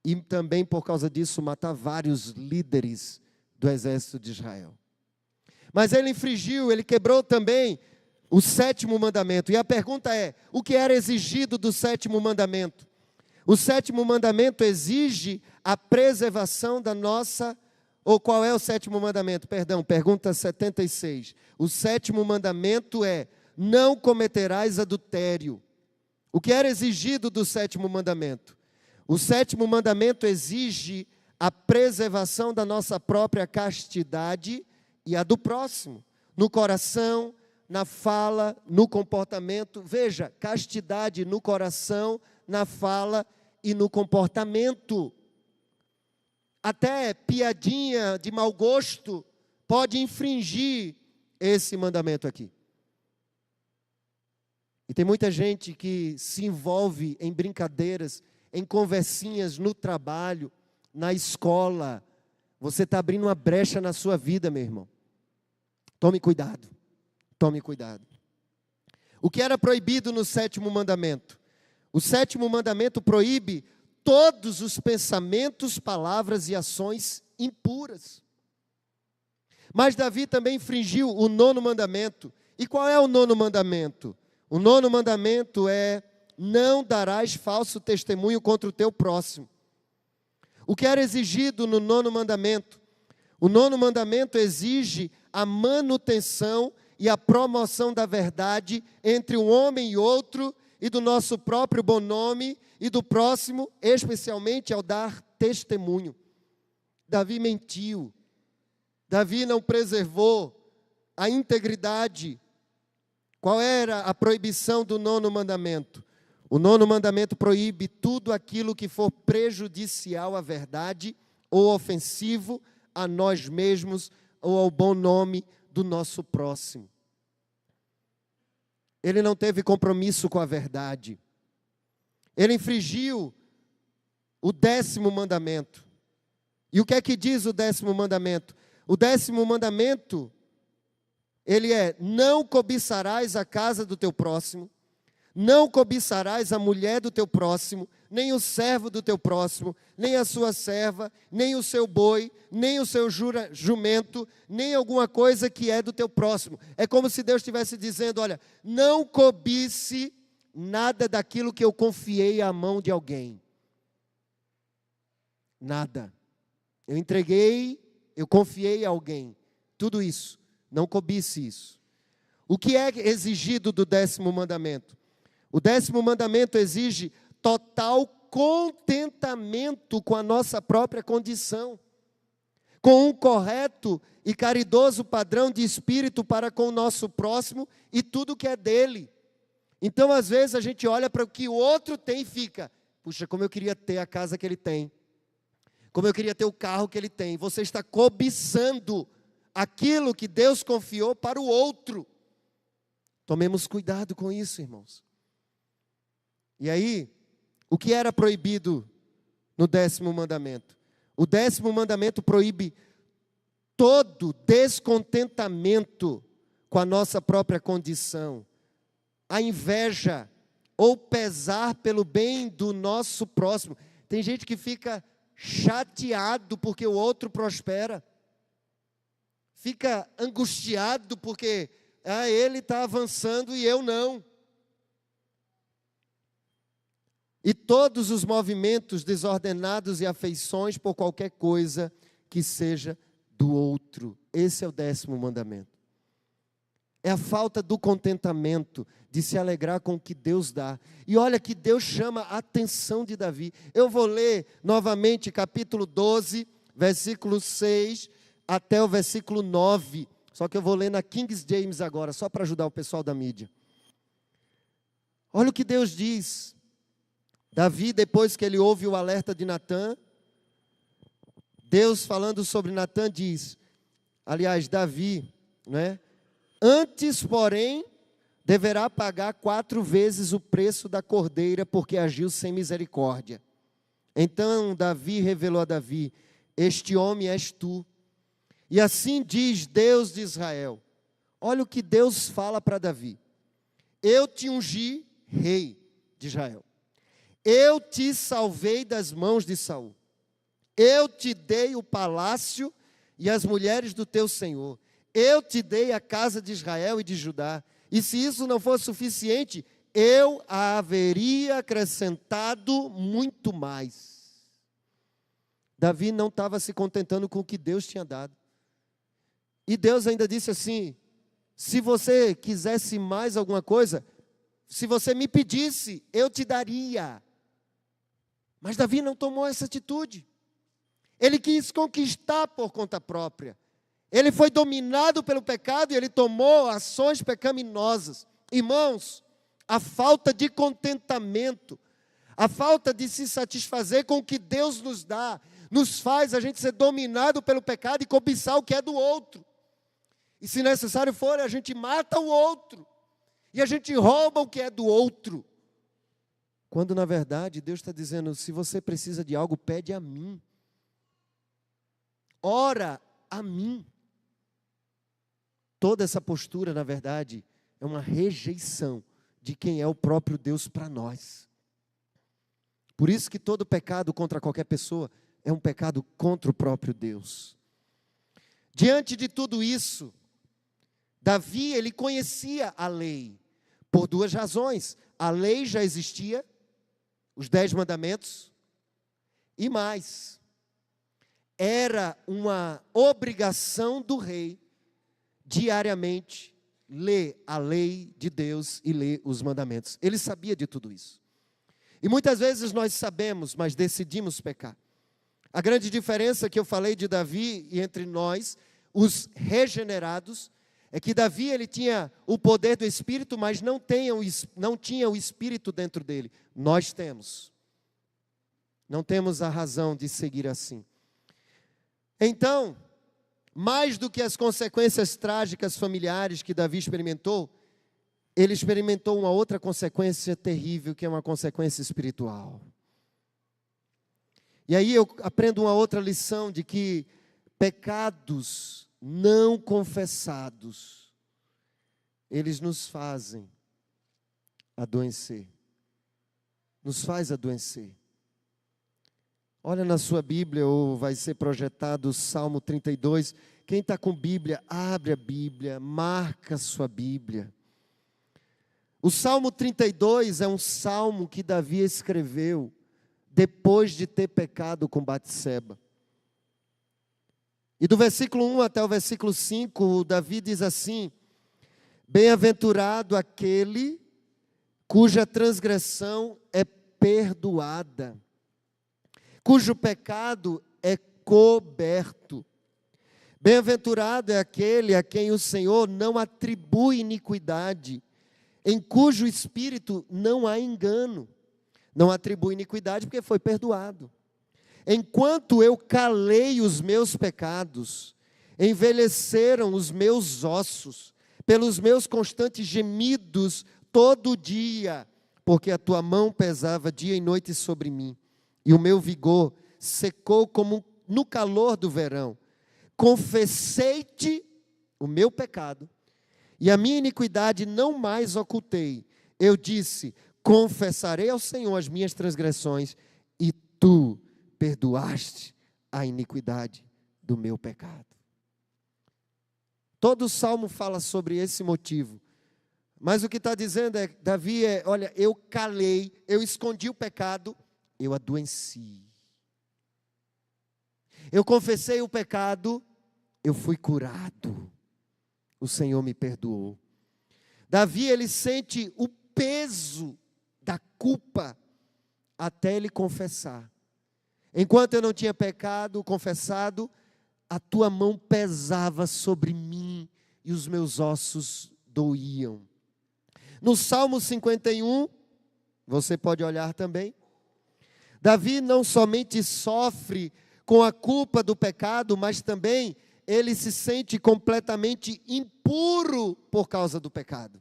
e também por causa disso matar vários líderes do exército de Israel. Mas ele infringiu, ele quebrou também o 7º mandamento. E a pergunta é, o que era exigido do 7º mandamento? O 7º mandamento exige a preservação da nossa... Ou qual é o 7º mandamento? Perdão, pergunta 76. O 7º mandamento é, não cometerás adultério. O que era exigido do 7º mandamento? O 7º mandamento exige a preservação da nossa própria castidade e a do próximo, no coração, na fala, no comportamento. Veja, castidade no coração, na fala e no comportamento. Até piadinha de mau gosto pode infringir esse mandamento aqui. E tem muita gente que se envolve em brincadeiras, em conversinhas no trabalho, na escola. Você está abrindo uma brecha na sua vida, meu irmão. Tome cuidado, tome cuidado. O que era proibido no 7º mandamento? O 7º mandamento proíbe todos os pensamentos, palavras e ações impuras. Mas Davi também infringiu o 9º mandamento. E qual é o 9º mandamento? O 9º mandamento é, não darás falso testemunho contra o teu próximo. O que era exigido no 9º mandamento? O 9º mandamento exige a manutenção e a promoção da verdade entre um homem e outro, e do nosso próprio bom nome e do próximo, especialmente ao dar testemunho. Davi mentiu. Davi não preservou a integridade. Qual era a proibição do 9º mandamento? O 9º mandamento proíbe tudo aquilo que for prejudicial à verdade ou ofensivo a nós mesmos ou ao bom nome do nosso próximo. Ele não teve compromisso com a verdade. Ele infringiu o 10º mandamento. E o que é que diz o 10º mandamento? O 10º mandamento, ele é, não cobiçarás a casa do teu próximo, não cobiçarás a mulher do teu próximo, nem o servo do teu próximo, nem a sua serva, nem o seu boi, nem o seu jumento, nem alguma coisa que é do teu próximo. É como se Deus estivesse dizendo, olha, não cobice nada daquilo que eu confiei à mão de alguém. Nada. Eu entreguei, eu confiei a alguém. Tudo isso. Não cobice isso. O que é exigido do 10º mandamento? O 10º mandamento exige total contentamento com a nossa própria condição, com um correto e caridoso padrão de espírito para com o nosso próximo e tudo que é dele. Então, às vezes, a gente olha para o que o outro tem e fica, puxa, como eu queria ter a casa que ele tem, como eu queria ter o carro que ele tem. Você está cobiçando aquilo que Deus confiou para o outro. Tomemos cuidado com isso, irmãos. E aí, o que era proibido no 10º mandamento? O 10º mandamento proíbe todo descontentamento com a nossa própria condição, a inveja ou pesar pelo bem do nosso próximo. Tem gente que fica chateado porque o outro prospera, fica angustiado porque ele está avançando e eu não. E todos os movimentos desordenados e afeições por qualquer coisa que seja do outro. Esse é o 10º mandamento. É a falta do contentamento, de se alegrar com o que Deus dá. E olha que Deus chama a atenção de Davi. Eu vou ler novamente capítulo 12, versículo 6 até o versículo 9. Só que eu vou ler na King James agora, só para ajudar o pessoal da mídia. Olha o que Deus diz. Davi, depois que ele ouve o alerta de Natã, Deus falando sobre Natã diz, aliás, Davi, né? Antes, porém, deverá pagar 4 vezes o preço da cordeira, porque agiu sem misericórdia. Então Davi revelou a Davi, este homem és tu. E assim diz Deus de Israel. Olha o que Deus fala para Davi. Eu te ungi rei de Israel. eu te salvei das mãos de Saul. Eu te dei o palácio e as mulheres do teu senhor. Eu te dei a casa de Israel e de Judá. E se isso não for suficiente, eu haveria acrescentado muito mais. Davi não estava se contentando com o que Deus tinha dado. E Deus ainda disse assim: se você quisesse mais alguma coisa, se você me pedisse, eu te daria. Mas Davi não tomou essa atitude. Ele quis conquistar por conta própria. Ele foi dominado pelo pecado e ele tomou ações pecaminosas. Irmãos, a falta de contentamento, a falta de se satisfazer com o que Deus nos dá, nos faz a gente ser dominado pelo pecado e cobiçar o que é do outro. E se necessário for, a gente mata o outro. E a gente rouba o que é do outro. Quando na verdade Deus está dizendo: se você precisa de algo, pede a mim. Ora a mim. Toda essa postura, na verdade, é uma rejeição de quem é o próprio Deus para nós. Por isso que todo pecado contra qualquer pessoa é um pecado contra o próprio Deus. Diante de tudo isso, Davi, ele conhecia a lei, por duas razões. A lei já existia, os 10 mandamentos, e mais, era uma obrigação do rei, diariamente, ler a lei de Deus e ler os mandamentos. Ele sabia de tudo isso. E muitas vezes nós sabemos, mas decidimos pecar. A grande diferença que eu falei de Davi e entre nós, os regenerados, é que Davi ele tinha o poder do Espírito, mas não tinha o Espírito dentro dele. Nós temos. Não temos a razão de seguir assim. Então, mais do que as consequências trágicas familiares que Davi experimentou, ele experimentou uma outra consequência terrível, que é uma consequência espiritual. E aí eu aprendo uma outra lição de que pecados não confessados, eles nos fazem adoecer. Nos faz adoecer. Olha na sua Bíblia, ou vai ser projetado o Salmo 32. Quem está com Bíblia, abre a Bíblia, marca a sua Bíblia. O Salmo 32 é um salmo que Davi escreveu depois de ter pecado com Batseba. E do versículo 1 até o versículo 5, Davi diz assim: bem-aventurado aquele cuja transgressão é perdoada, cujo pecado é coberto. Bem-aventurado é aquele a quem o Senhor não atribui iniquidade, em cujo espírito não há engano. Não atribui iniquidade porque foi perdoado. Enquanto eu calei os meus pecados, envelheceram os meus ossos, pelos meus constantes gemidos todo dia, porque a tua mão pesava dia e noite sobre mim, e o meu vigor secou como no calor do verão. Confessei-te o meu pecado, e a minha iniquidade não mais ocultei. Eu disse: confessarei ao Senhor as minhas transgressões, e tu perdoaste a iniquidade do meu pecado. Todo o salmo fala sobre esse motivo. Mas o que está dizendo é, Davi olha, eu calei, eu escondi o pecado, eu adoeci. Eu confessei o pecado, eu fui curado. O Senhor me perdoou. Davi, ele sente o peso da culpa até ele confessar. Enquanto eu não tinha pecado, confessado, a tua mão pesava sobre mim e os meus ossos doíam. No Salmo 51, você pode olhar também, Davi não somente sofre com a culpa do pecado, mas também ele se sente completamente impuro por causa do pecado.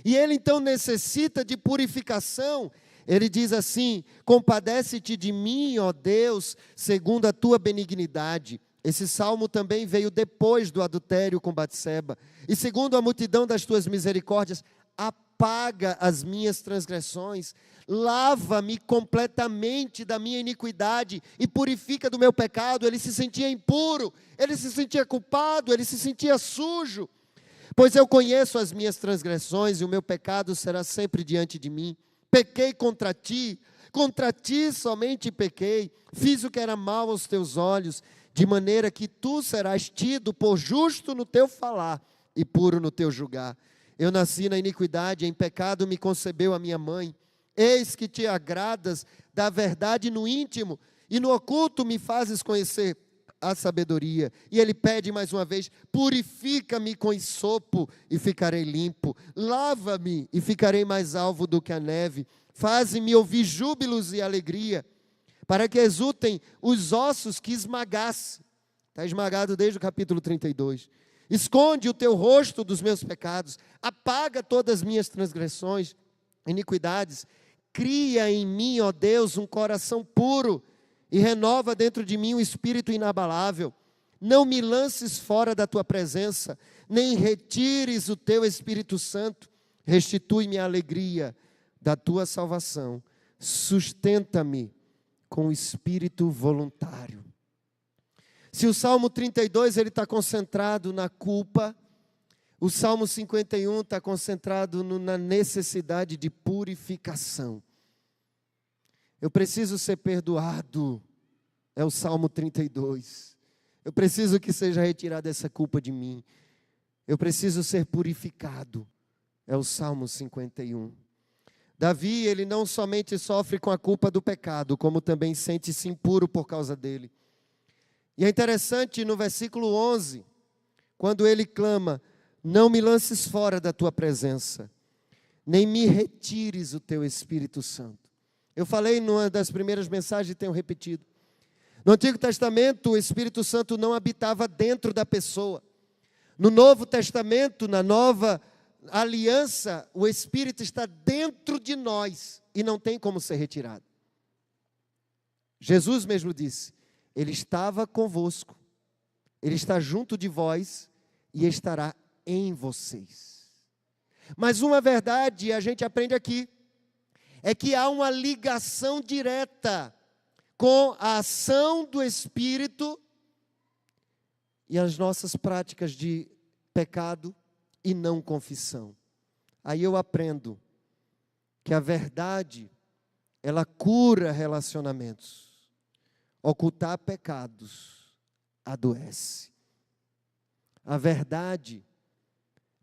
E ele então necessita de purificação. Ele diz assim: compadece-te de mim, ó Deus, segundo a tua benignidade. Esse salmo também veio depois do adultério com Batseba. E segundo a multidão das tuas misericórdias, apaga as minhas transgressões, lava-me completamente da minha iniquidade e purifica do meu pecado. Ele se sentia impuro, ele se sentia culpado, ele se sentia sujo. Pois eu conheço as minhas transgressões e o meu pecado será sempre diante de mim. Pequei contra ti somente pequei, fiz o que era mal aos teus olhos, de maneira que tu serás tido por justo no teu falar e puro no teu julgar. Eu nasci na iniquidade, em pecado me concebeu a minha mãe. Eis que te agradas da verdade no íntimo, e no oculto me fazes conhecer a sabedoria. E ele pede mais uma vez: purifica-me com esopo e ficarei limpo. Lava-me e ficarei mais alvo do que a neve. Faze-me ouvir júbilos e alegria, para que exultem os ossos que esmagasse. Está esmagado desde o capítulo 32. Esconde o teu rosto dos meus pecados, apaga todas as minhas transgressões, iniquidades. Cria em mim, ó Deus, um coração puro e renova dentro de mim um espírito inabalável. Não me lances fora da tua presença, nem retires o teu Espírito Santo. Restitui-me a alegria da tua salvação. Sustenta-me com o espírito voluntário. Se o Salmo 32 ele está concentrado na culpa, o Salmo 51 está concentrado na necessidade de purificação. Eu preciso ser perdoado, é o Salmo 32. Eu preciso que seja retirada essa culpa de mim. Eu preciso ser purificado, é o Salmo 51. Davi, ele não somente sofre com a culpa do pecado, como também sente-se impuro por causa dele. E é interessante no versículo 11, quando ele clama: não me lances fora da tua presença, nem me retires o teu Espírito Santo. Eu falei numa das primeiras mensagens e tenho repetido. No Antigo Testamento, o Espírito Santo não habitava dentro da pessoa. No Novo Testamento, na nova aliança, o Espírito está dentro de nós e não tem como ser retirado. Jesus mesmo disse: Ele estava convosco, Ele está junto de vós e estará em vocês. Mas uma verdade a gente aprende aqui, é que há uma ligação direta com a ação do Espírito e as nossas práticas de pecado e não confissão. Aí eu aprendo que a verdade, ela cura relacionamentos. Ocultar pecados adoece. A verdade,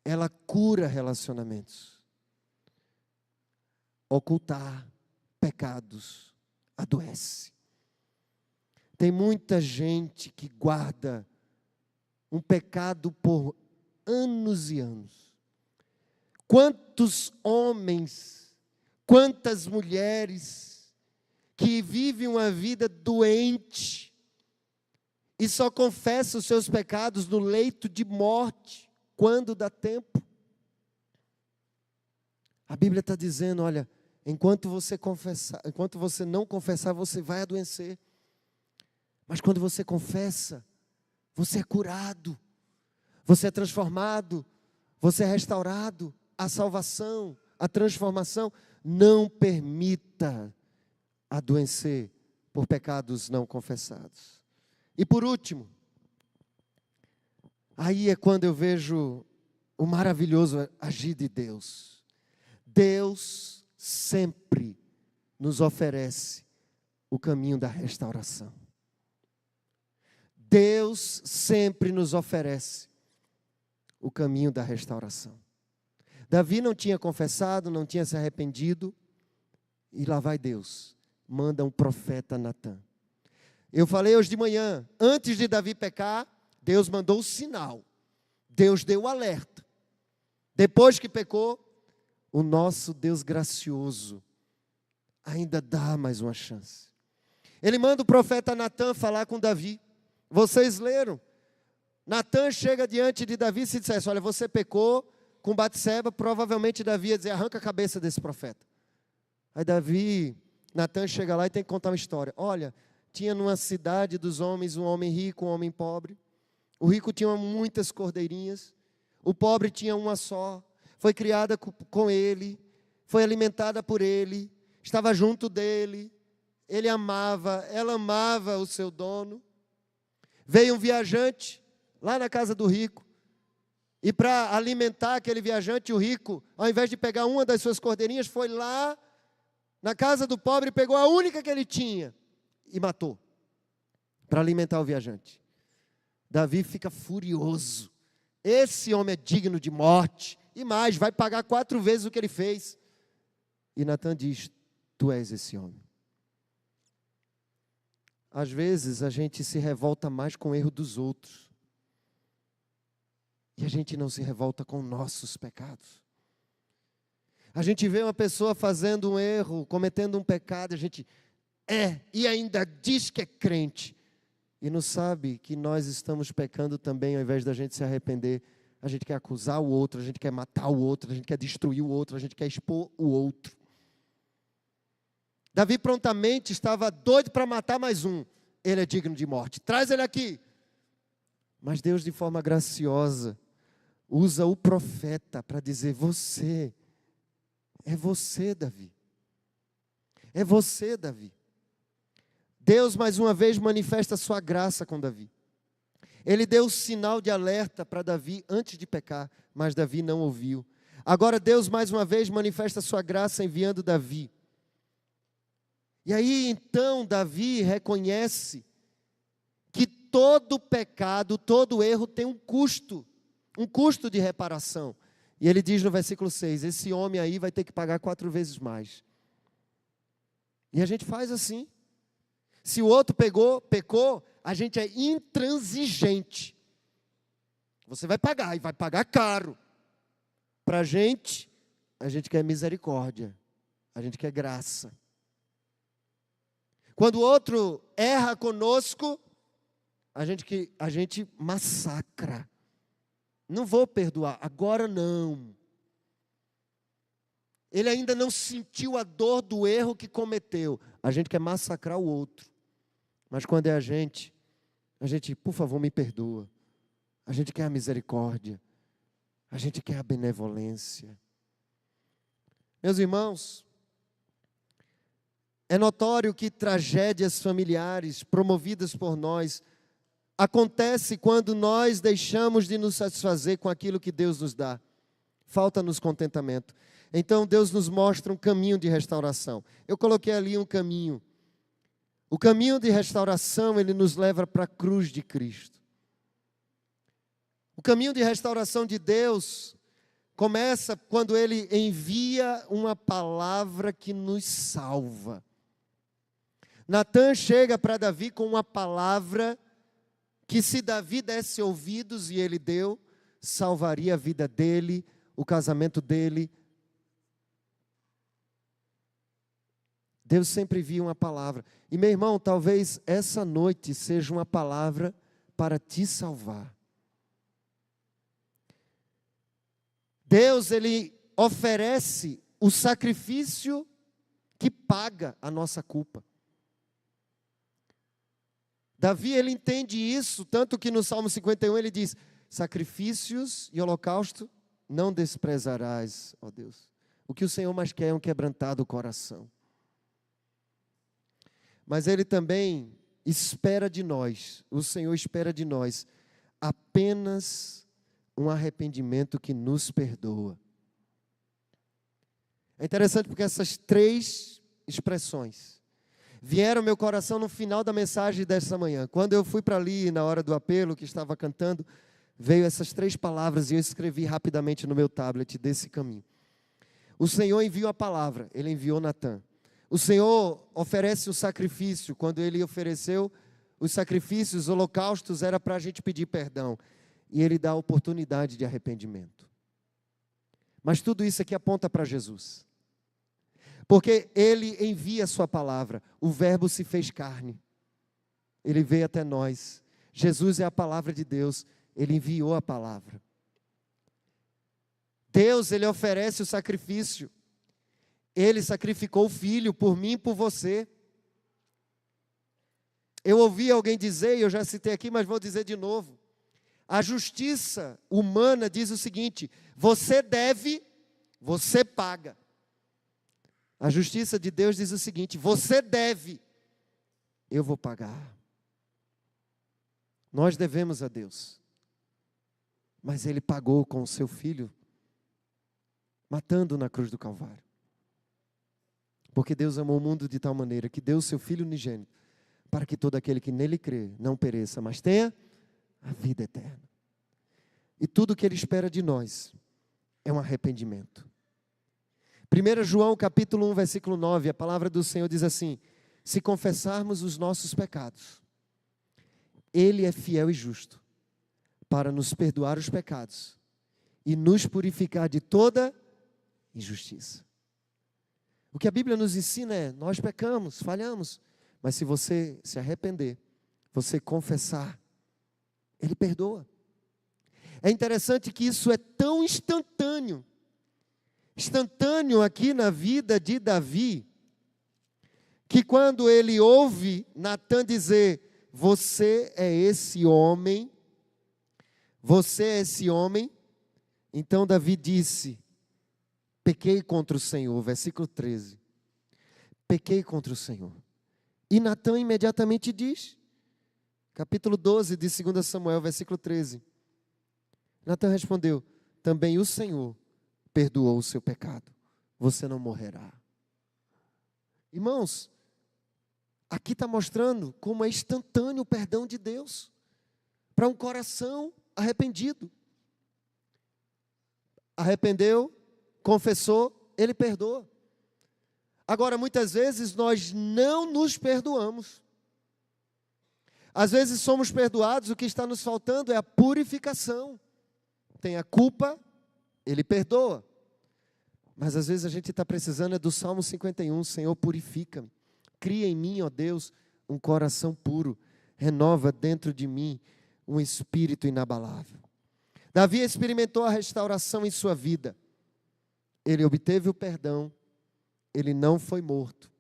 ela cura relacionamentos. Ocultar pecados adoece. Tem muita gente que guarda um pecado por anos e anos. Quantos homens, quantas mulheres que vivem uma vida doente e só confessam os seus pecados no leito de morte, quando dá tempo. A Bíblia está dizendo: olha, enquanto você não confessar, você vai adoecer. Mas quando você confessa, você é curado, você é transformado, você é restaurado. A salvação, a transformação. Não permita adoecer por pecados não confessados. E por último, aí é quando eu vejo o maravilhoso agir de Deus. Deus sempre nos oferece o caminho da restauração. Deus sempre nos oferece o caminho da restauração. Davi não tinha confessado, não tinha se arrependido, e lá vai Deus, manda um profeta Natã. Eu falei hoje de manhã, antes de Davi pecar, Deus mandou o sinal, Deus deu o alerta. Depois que pecou, o nosso Deus gracioso ainda dá mais uma chance. Ele manda o profeta Natã falar com Davi. Vocês leram? Natã chega diante de Davi e se dissesse: olha, você pecou com Batseba, provavelmente Davi ia dizer: arranca a cabeça desse profeta. Aí Natã chega lá e tem que contar uma história. Olha, tinha numa cidade dos homens um homem rico, um homem pobre. O rico tinha muitas cordeirinhas, o pobre tinha uma só. foi criada com ele, foi alimentada por ele, estava junto dele, ele amava, ela amava o seu dono. Veio um viajante lá na casa do rico, e para alimentar aquele viajante, o rico, ao invés de pegar uma das suas cordeirinhas, foi lá na casa do pobre e pegou a única que ele tinha e matou, para alimentar o viajante. Davi fica furioso. Esse homem é digno de morte, e mais, vai pagar 4 vezes o que ele fez. E Natan diz: tu és esse homem. Às vezes a gente se revolta mais com o erro dos outros, e a gente não se revolta com nossos pecados. A gente vê uma pessoa fazendo um erro, cometendo um pecado, a gente e ainda diz que é crente, e não sabe que nós estamos pecando também. Ao invés da gente se arrepender, a gente quer acusar o outro, a gente quer matar o outro, a gente quer destruir o outro, a gente quer expor o outro. Davi prontamente estava doido para matar mais um. Ele é digno de morte, traz ele aqui. Mas Deus, de forma graciosa, usa o profeta para dizer: é você, Davi. É você, Davi. Deus mais uma vez manifesta a sua graça com Davi. Ele deu o sinal de alerta para Davi antes de pecar, mas Davi não ouviu. Agora Deus mais uma vez manifesta a sua graça enviando Davi. E aí então Davi reconhece que todo pecado, todo erro tem um custo de reparação. E ele diz no versículo 6, esse homem aí vai ter que pagar 4 vezes mais. E a gente faz assim. Se o outro pecou, a gente é intransigente. Você vai pagar, e vai pagar caro. Para a gente quer misericórdia, a gente quer graça. Quando o outro erra conosco, a gente massacra. Não vou perdoar, agora não. Ele ainda não sentiu a dor do erro que cometeu. A gente quer massacrar o outro. Mas quando é a gente, por favor, me perdoa. A gente quer a misericórdia. A gente quer a benevolência. Meus irmãos, é notório que tragédias familiares promovidas por nós acontecem quando nós deixamos de nos satisfazer com aquilo que Deus nos dá. Falta-nos contentamento. Então Deus nos mostra um caminho de restauração. Eu coloquei ali um caminho. O caminho de restauração, ele nos leva para a cruz de Cristo. O caminho de restauração de Deus começa quando Ele envia uma palavra que nos salva. Natan chega para Davi com uma palavra que, se Davi desse ouvidos, e ele deu, salvaria a vida dele, o casamento dele. Deus sempre envia uma palavra. E meu irmão, talvez essa noite seja uma palavra para te salvar. Deus, Ele oferece o sacrifício que paga a nossa culpa. Davi, ele entende isso, tanto que no Salmo 51 ele diz: sacrifícios e holocausto não desprezarás, ó Deus. O que o Senhor mais quer é um quebrantado coração. Mas Ele também espera de nós, o Senhor espera de nós, apenas um arrependimento que nos perdoa. É interessante porque essas 3 expressões vieram ao meu coração no final da mensagem dessa manhã. Quando eu fui para ali, na hora do apelo, que estava cantando, veio essas 3 palavras e eu escrevi rapidamente no meu tablet desse caminho. O Senhor enviou a palavra, Ele enviou Natan. O Senhor oferece o sacrifício. Quando Ele ofereceu os sacrifícios, os holocaustos, era para a gente pedir perdão. E Ele dá a oportunidade de arrependimento. Mas tudo isso aqui aponta para Jesus. Porque Ele envia a sua palavra. O verbo se fez carne. Ele veio até nós. Jesus é a palavra de Deus. Ele enviou a palavra. Deus, Ele oferece o sacrifício. Ele sacrificou o Filho por mim e por você. Eu ouvi alguém dizer, e eu já citei aqui, mas vou dizer de novo. A justiça humana diz o seguinte: você deve, você paga. A justiça de Deus diz o seguinte: você deve, eu vou pagar. Nós devemos a Deus, mas Ele pagou com o seu Filho, matando na cruz do Calvário. Porque Deus amou o mundo de tal maneira que deu o seu Filho unigênito, para que todo aquele que nele crê não pereça, mas tenha a vida eterna. E tudo o que Ele espera de nós é um arrependimento. 1 João capítulo 1, versículo 9, a palavra do Senhor diz assim: se confessarmos os nossos pecados, Ele é fiel e justo para nos perdoar os pecados e nos purificar de toda injustiça. O que a Bíblia nos ensina é: nós pecamos, falhamos, mas se você se arrepender, você confessar, Ele perdoa. É interessante que isso é tão instantâneo aqui na vida de Davi, que quando ele ouve Natã dizer: você é esse homem, então Davi disse: pequei contra o Senhor, versículo 13, pequei contra o Senhor. E Natã imediatamente diz, capítulo 12 de 2 Samuel, versículo 13, Natã respondeu: também o Senhor perdoou o seu pecado, você não morrerá. Irmãos, aqui está mostrando como é instantâneo o perdão de Deus para um coração arrependido. Arrependeu, confessou, Ele perdoa. Agora, muitas vezes nós não nos perdoamos. Às vezes somos perdoados, o que está nos faltando é a purificação. Tem a culpa, Ele perdoa. Mas às vezes a gente está precisando é do Salmo 51, Senhor, purifica-me. Cria em mim, ó Deus, um coração puro. Renova dentro de mim um espírito inabalável. Davi experimentou a restauração em sua vida. Ele obteve o perdão. Ele não foi morto.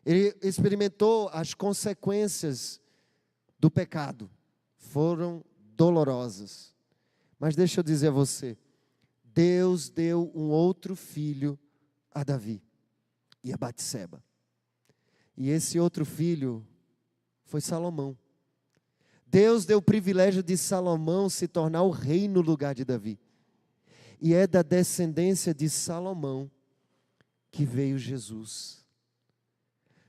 Ele experimentou as consequências do pecado. Foram dolorosas. Mas deixa eu dizer a você, Deus deu um outro filho a Davi e a Batseba. E esse outro filho foi Salomão. Deus deu o privilégio de Salomão se tornar o rei no lugar de Davi. E é da descendência de Salomão que veio Jesus.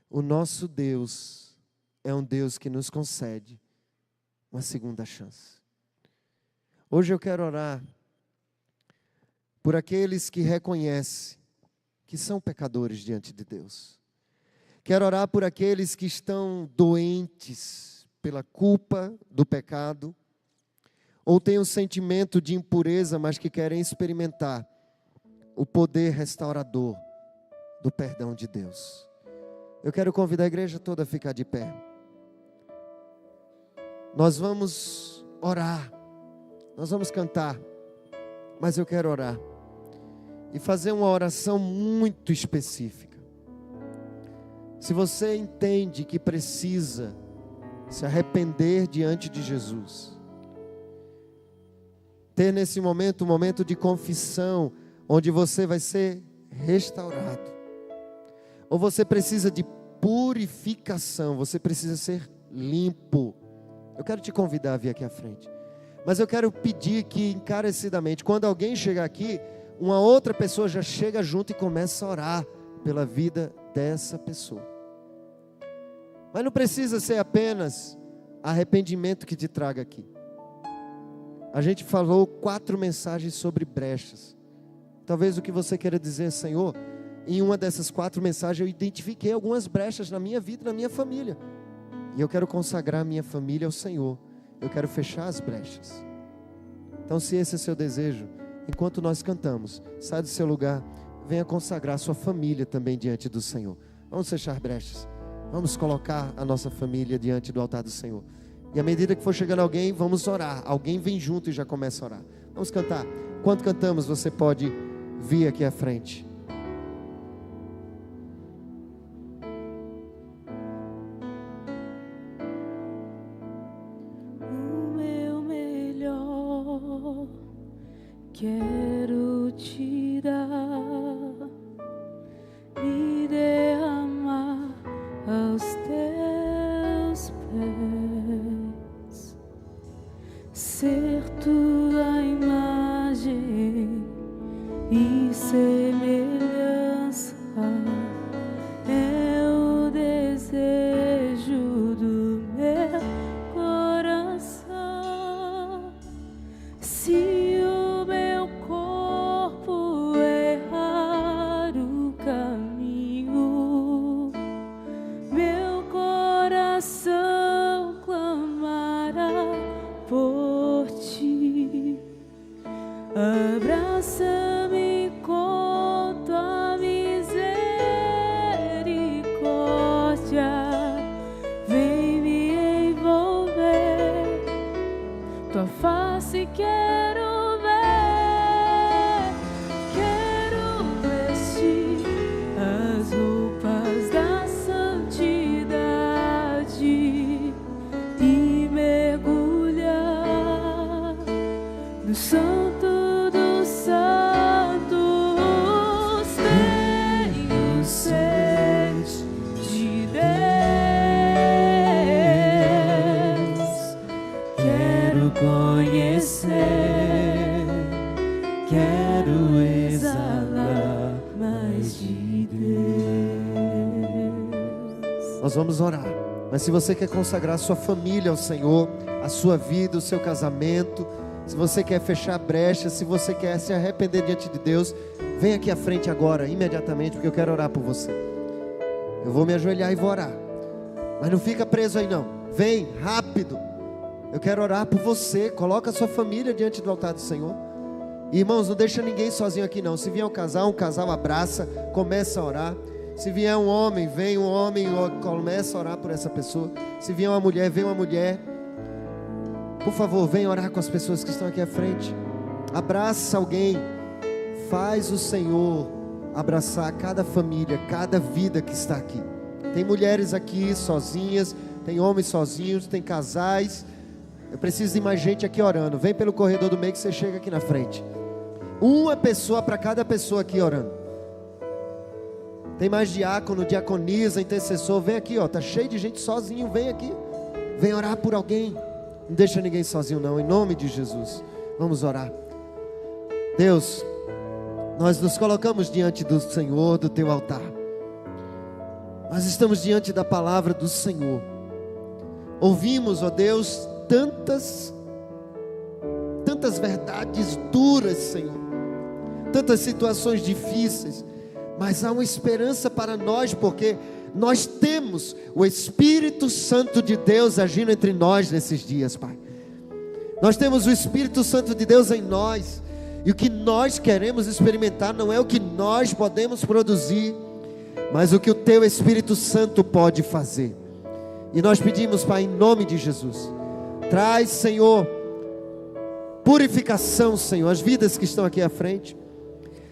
O nosso Deus é um Deus que nos concede uma segunda chance. Hoje eu quero orar por aqueles que reconhecem que são pecadores diante de Deus. Quero orar por aqueles que estão doentes pela culpa do pecado, ou têm um sentimento de impureza, mas que querem experimentar o poder restaurador do perdão de Deus. Eu quero convidar a igreja toda a ficar de pé. Nós vamos orar, nós vamos cantar, mas eu quero orar e fazer uma oração muito específica. Se você entende que precisa se arrepender diante de Jesus, ter nesse momento um momento de confissão, onde você vai ser restaurado, ou você precisa de purificação, você precisa ser limpo, eu quero te convidar a vir aqui à frente. Mas eu quero pedir que encarecidamente, quando alguém chegar aqui, uma outra pessoa já chega junto e começa a orar pela vida dessa pessoa. Mas não precisa ser apenas arrependimento que te traga aqui. A gente falou 4 mensagens sobre brechas. Talvez o que você queira dizer: Senhor, em uma dessas 4 mensagens eu identifiquei algumas brechas na minha vida, na minha família. E eu quero consagrar a minha família ao Senhor. Eu quero fechar as brechas. Então, se esse é seu desejo, enquanto nós cantamos, sai do seu lugar, venha consagrar a sua família também diante do Senhor. Vamos fechar brechas. Vamos colocar a nossa família diante do altar do Senhor. E à medida que for chegando alguém, vamos orar. Alguém vem junto e já começa a orar. Vamos cantar. Enquanto cantamos, você pode vir aqui à frente. O meu quero te dar, me derramar aos teus pés, ser tua imagem e semelhança é o desejo do meu coração. Se o meu corpo errar o caminho, meu coração clamará por ti. Abraça-me com tua misericórdia, vem me envolver, tua face quero ver, quero vestir as roupas da santidade e mergulhar no Santo dos Santos. Tenho sede de Deus, quero conhecer, quero exalar mais de Deus. Nós vamos orar, mas se você quer consagrar a sua família ao Senhor, a sua vida, o seu casamento, se você quer fechar a brecha, se você quer se arrepender diante de Deus, vem aqui à frente agora, imediatamente, porque eu quero orar por você. Eu vou me ajoelhar e vou orar, mas não fica preso aí não, vem rápido. Eu quero orar por você. Coloca a sua família diante do altar do Senhor. E, irmãos, não deixa ninguém sozinho aqui não. Se vier um casal abraça, começa a orar. Se vier um homem, vem um homem, começa a orar por essa pessoa. Se vier uma mulher, vem uma mulher. Por favor, vem orar com as pessoas que estão aqui à frente. Abraça alguém. Faz o Senhor abraçar cada família, cada vida que está aqui. Tem mulheres aqui sozinhas, tem homens sozinhos, tem casais. Eu preciso de mais gente aqui orando. Vem pelo corredor do meio que você chega aqui na frente. Uma pessoa para cada pessoa aqui orando. Tem mais diácono, diaconisa, intercessor. Vem aqui, ó, tá cheio de gente sozinho. Vem aqui, vem orar por alguém. Não deixa ninguém sozinho não, em nome de Jesus. Vamos orar. Deus, nós nos colocamos diante do Senhor, do teu altar. Nós estamos diante da palavra do Senhor. Ouvimos, ó Deus, tantas verdades duras, Senhor, tantas situações difíceis, mas há uma esperança para nós, porque nós temos o Espírito Santo de Deus agindo entre nós nesses dias, Pai. Nós temos o Espírito Santo de Deus em nós, e o que nós queremos experimentar não é o que nós podemos produzir, mas o que o teu Espírito Santo pode fazer. E nós pedimos, Pai, em nome de Jesus, traz, Senhor, purificação, Senhor, as vidas que estão aqui à frente.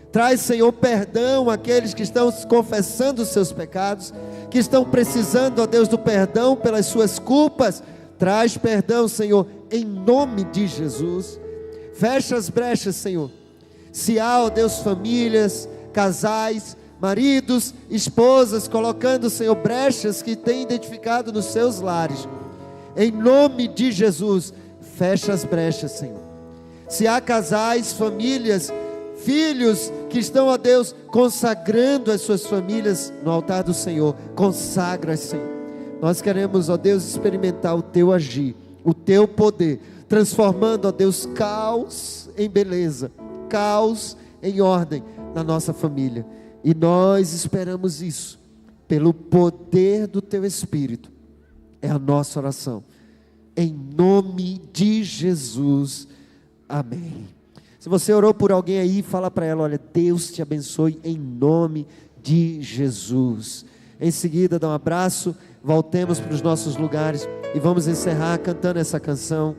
Traz, Senhor, perdão àqueles que estão confessando os seus pecados, que estão precisando, ó Deus, do perdão pelas suas culpas. Traz perdão, Senhor, em nome de Jesus. Fecha as brechas, Senhor. Se há, ó Deus, famílias, casais, maridos, esposas, colocando, Senhor, brechas que têm identificado nos seus lares, em nome de Jesus, fecha as brechas, Senhor. Se há casais, famílias, filhos que estão, ó Deus, consagrando as suas famílias no altar do Senhor, consagra, Senhor. Nós queremos, ó Deus, experimentar o teu agir, o teu poder, transformando, ó Deus, caos em beleza, caos em ordem na nossa família. E nós esperamos isso, pelo poder do teu Espírito. É a nossa oração, em nome de Jesus, amém. Se você orou por alguém aí, fala para ela, olha, Deus te abençoe em nome de Jesus. Em seguida, dá um abraço, voltemos para os nossos lugares e vamos encerrar cantando essa canção.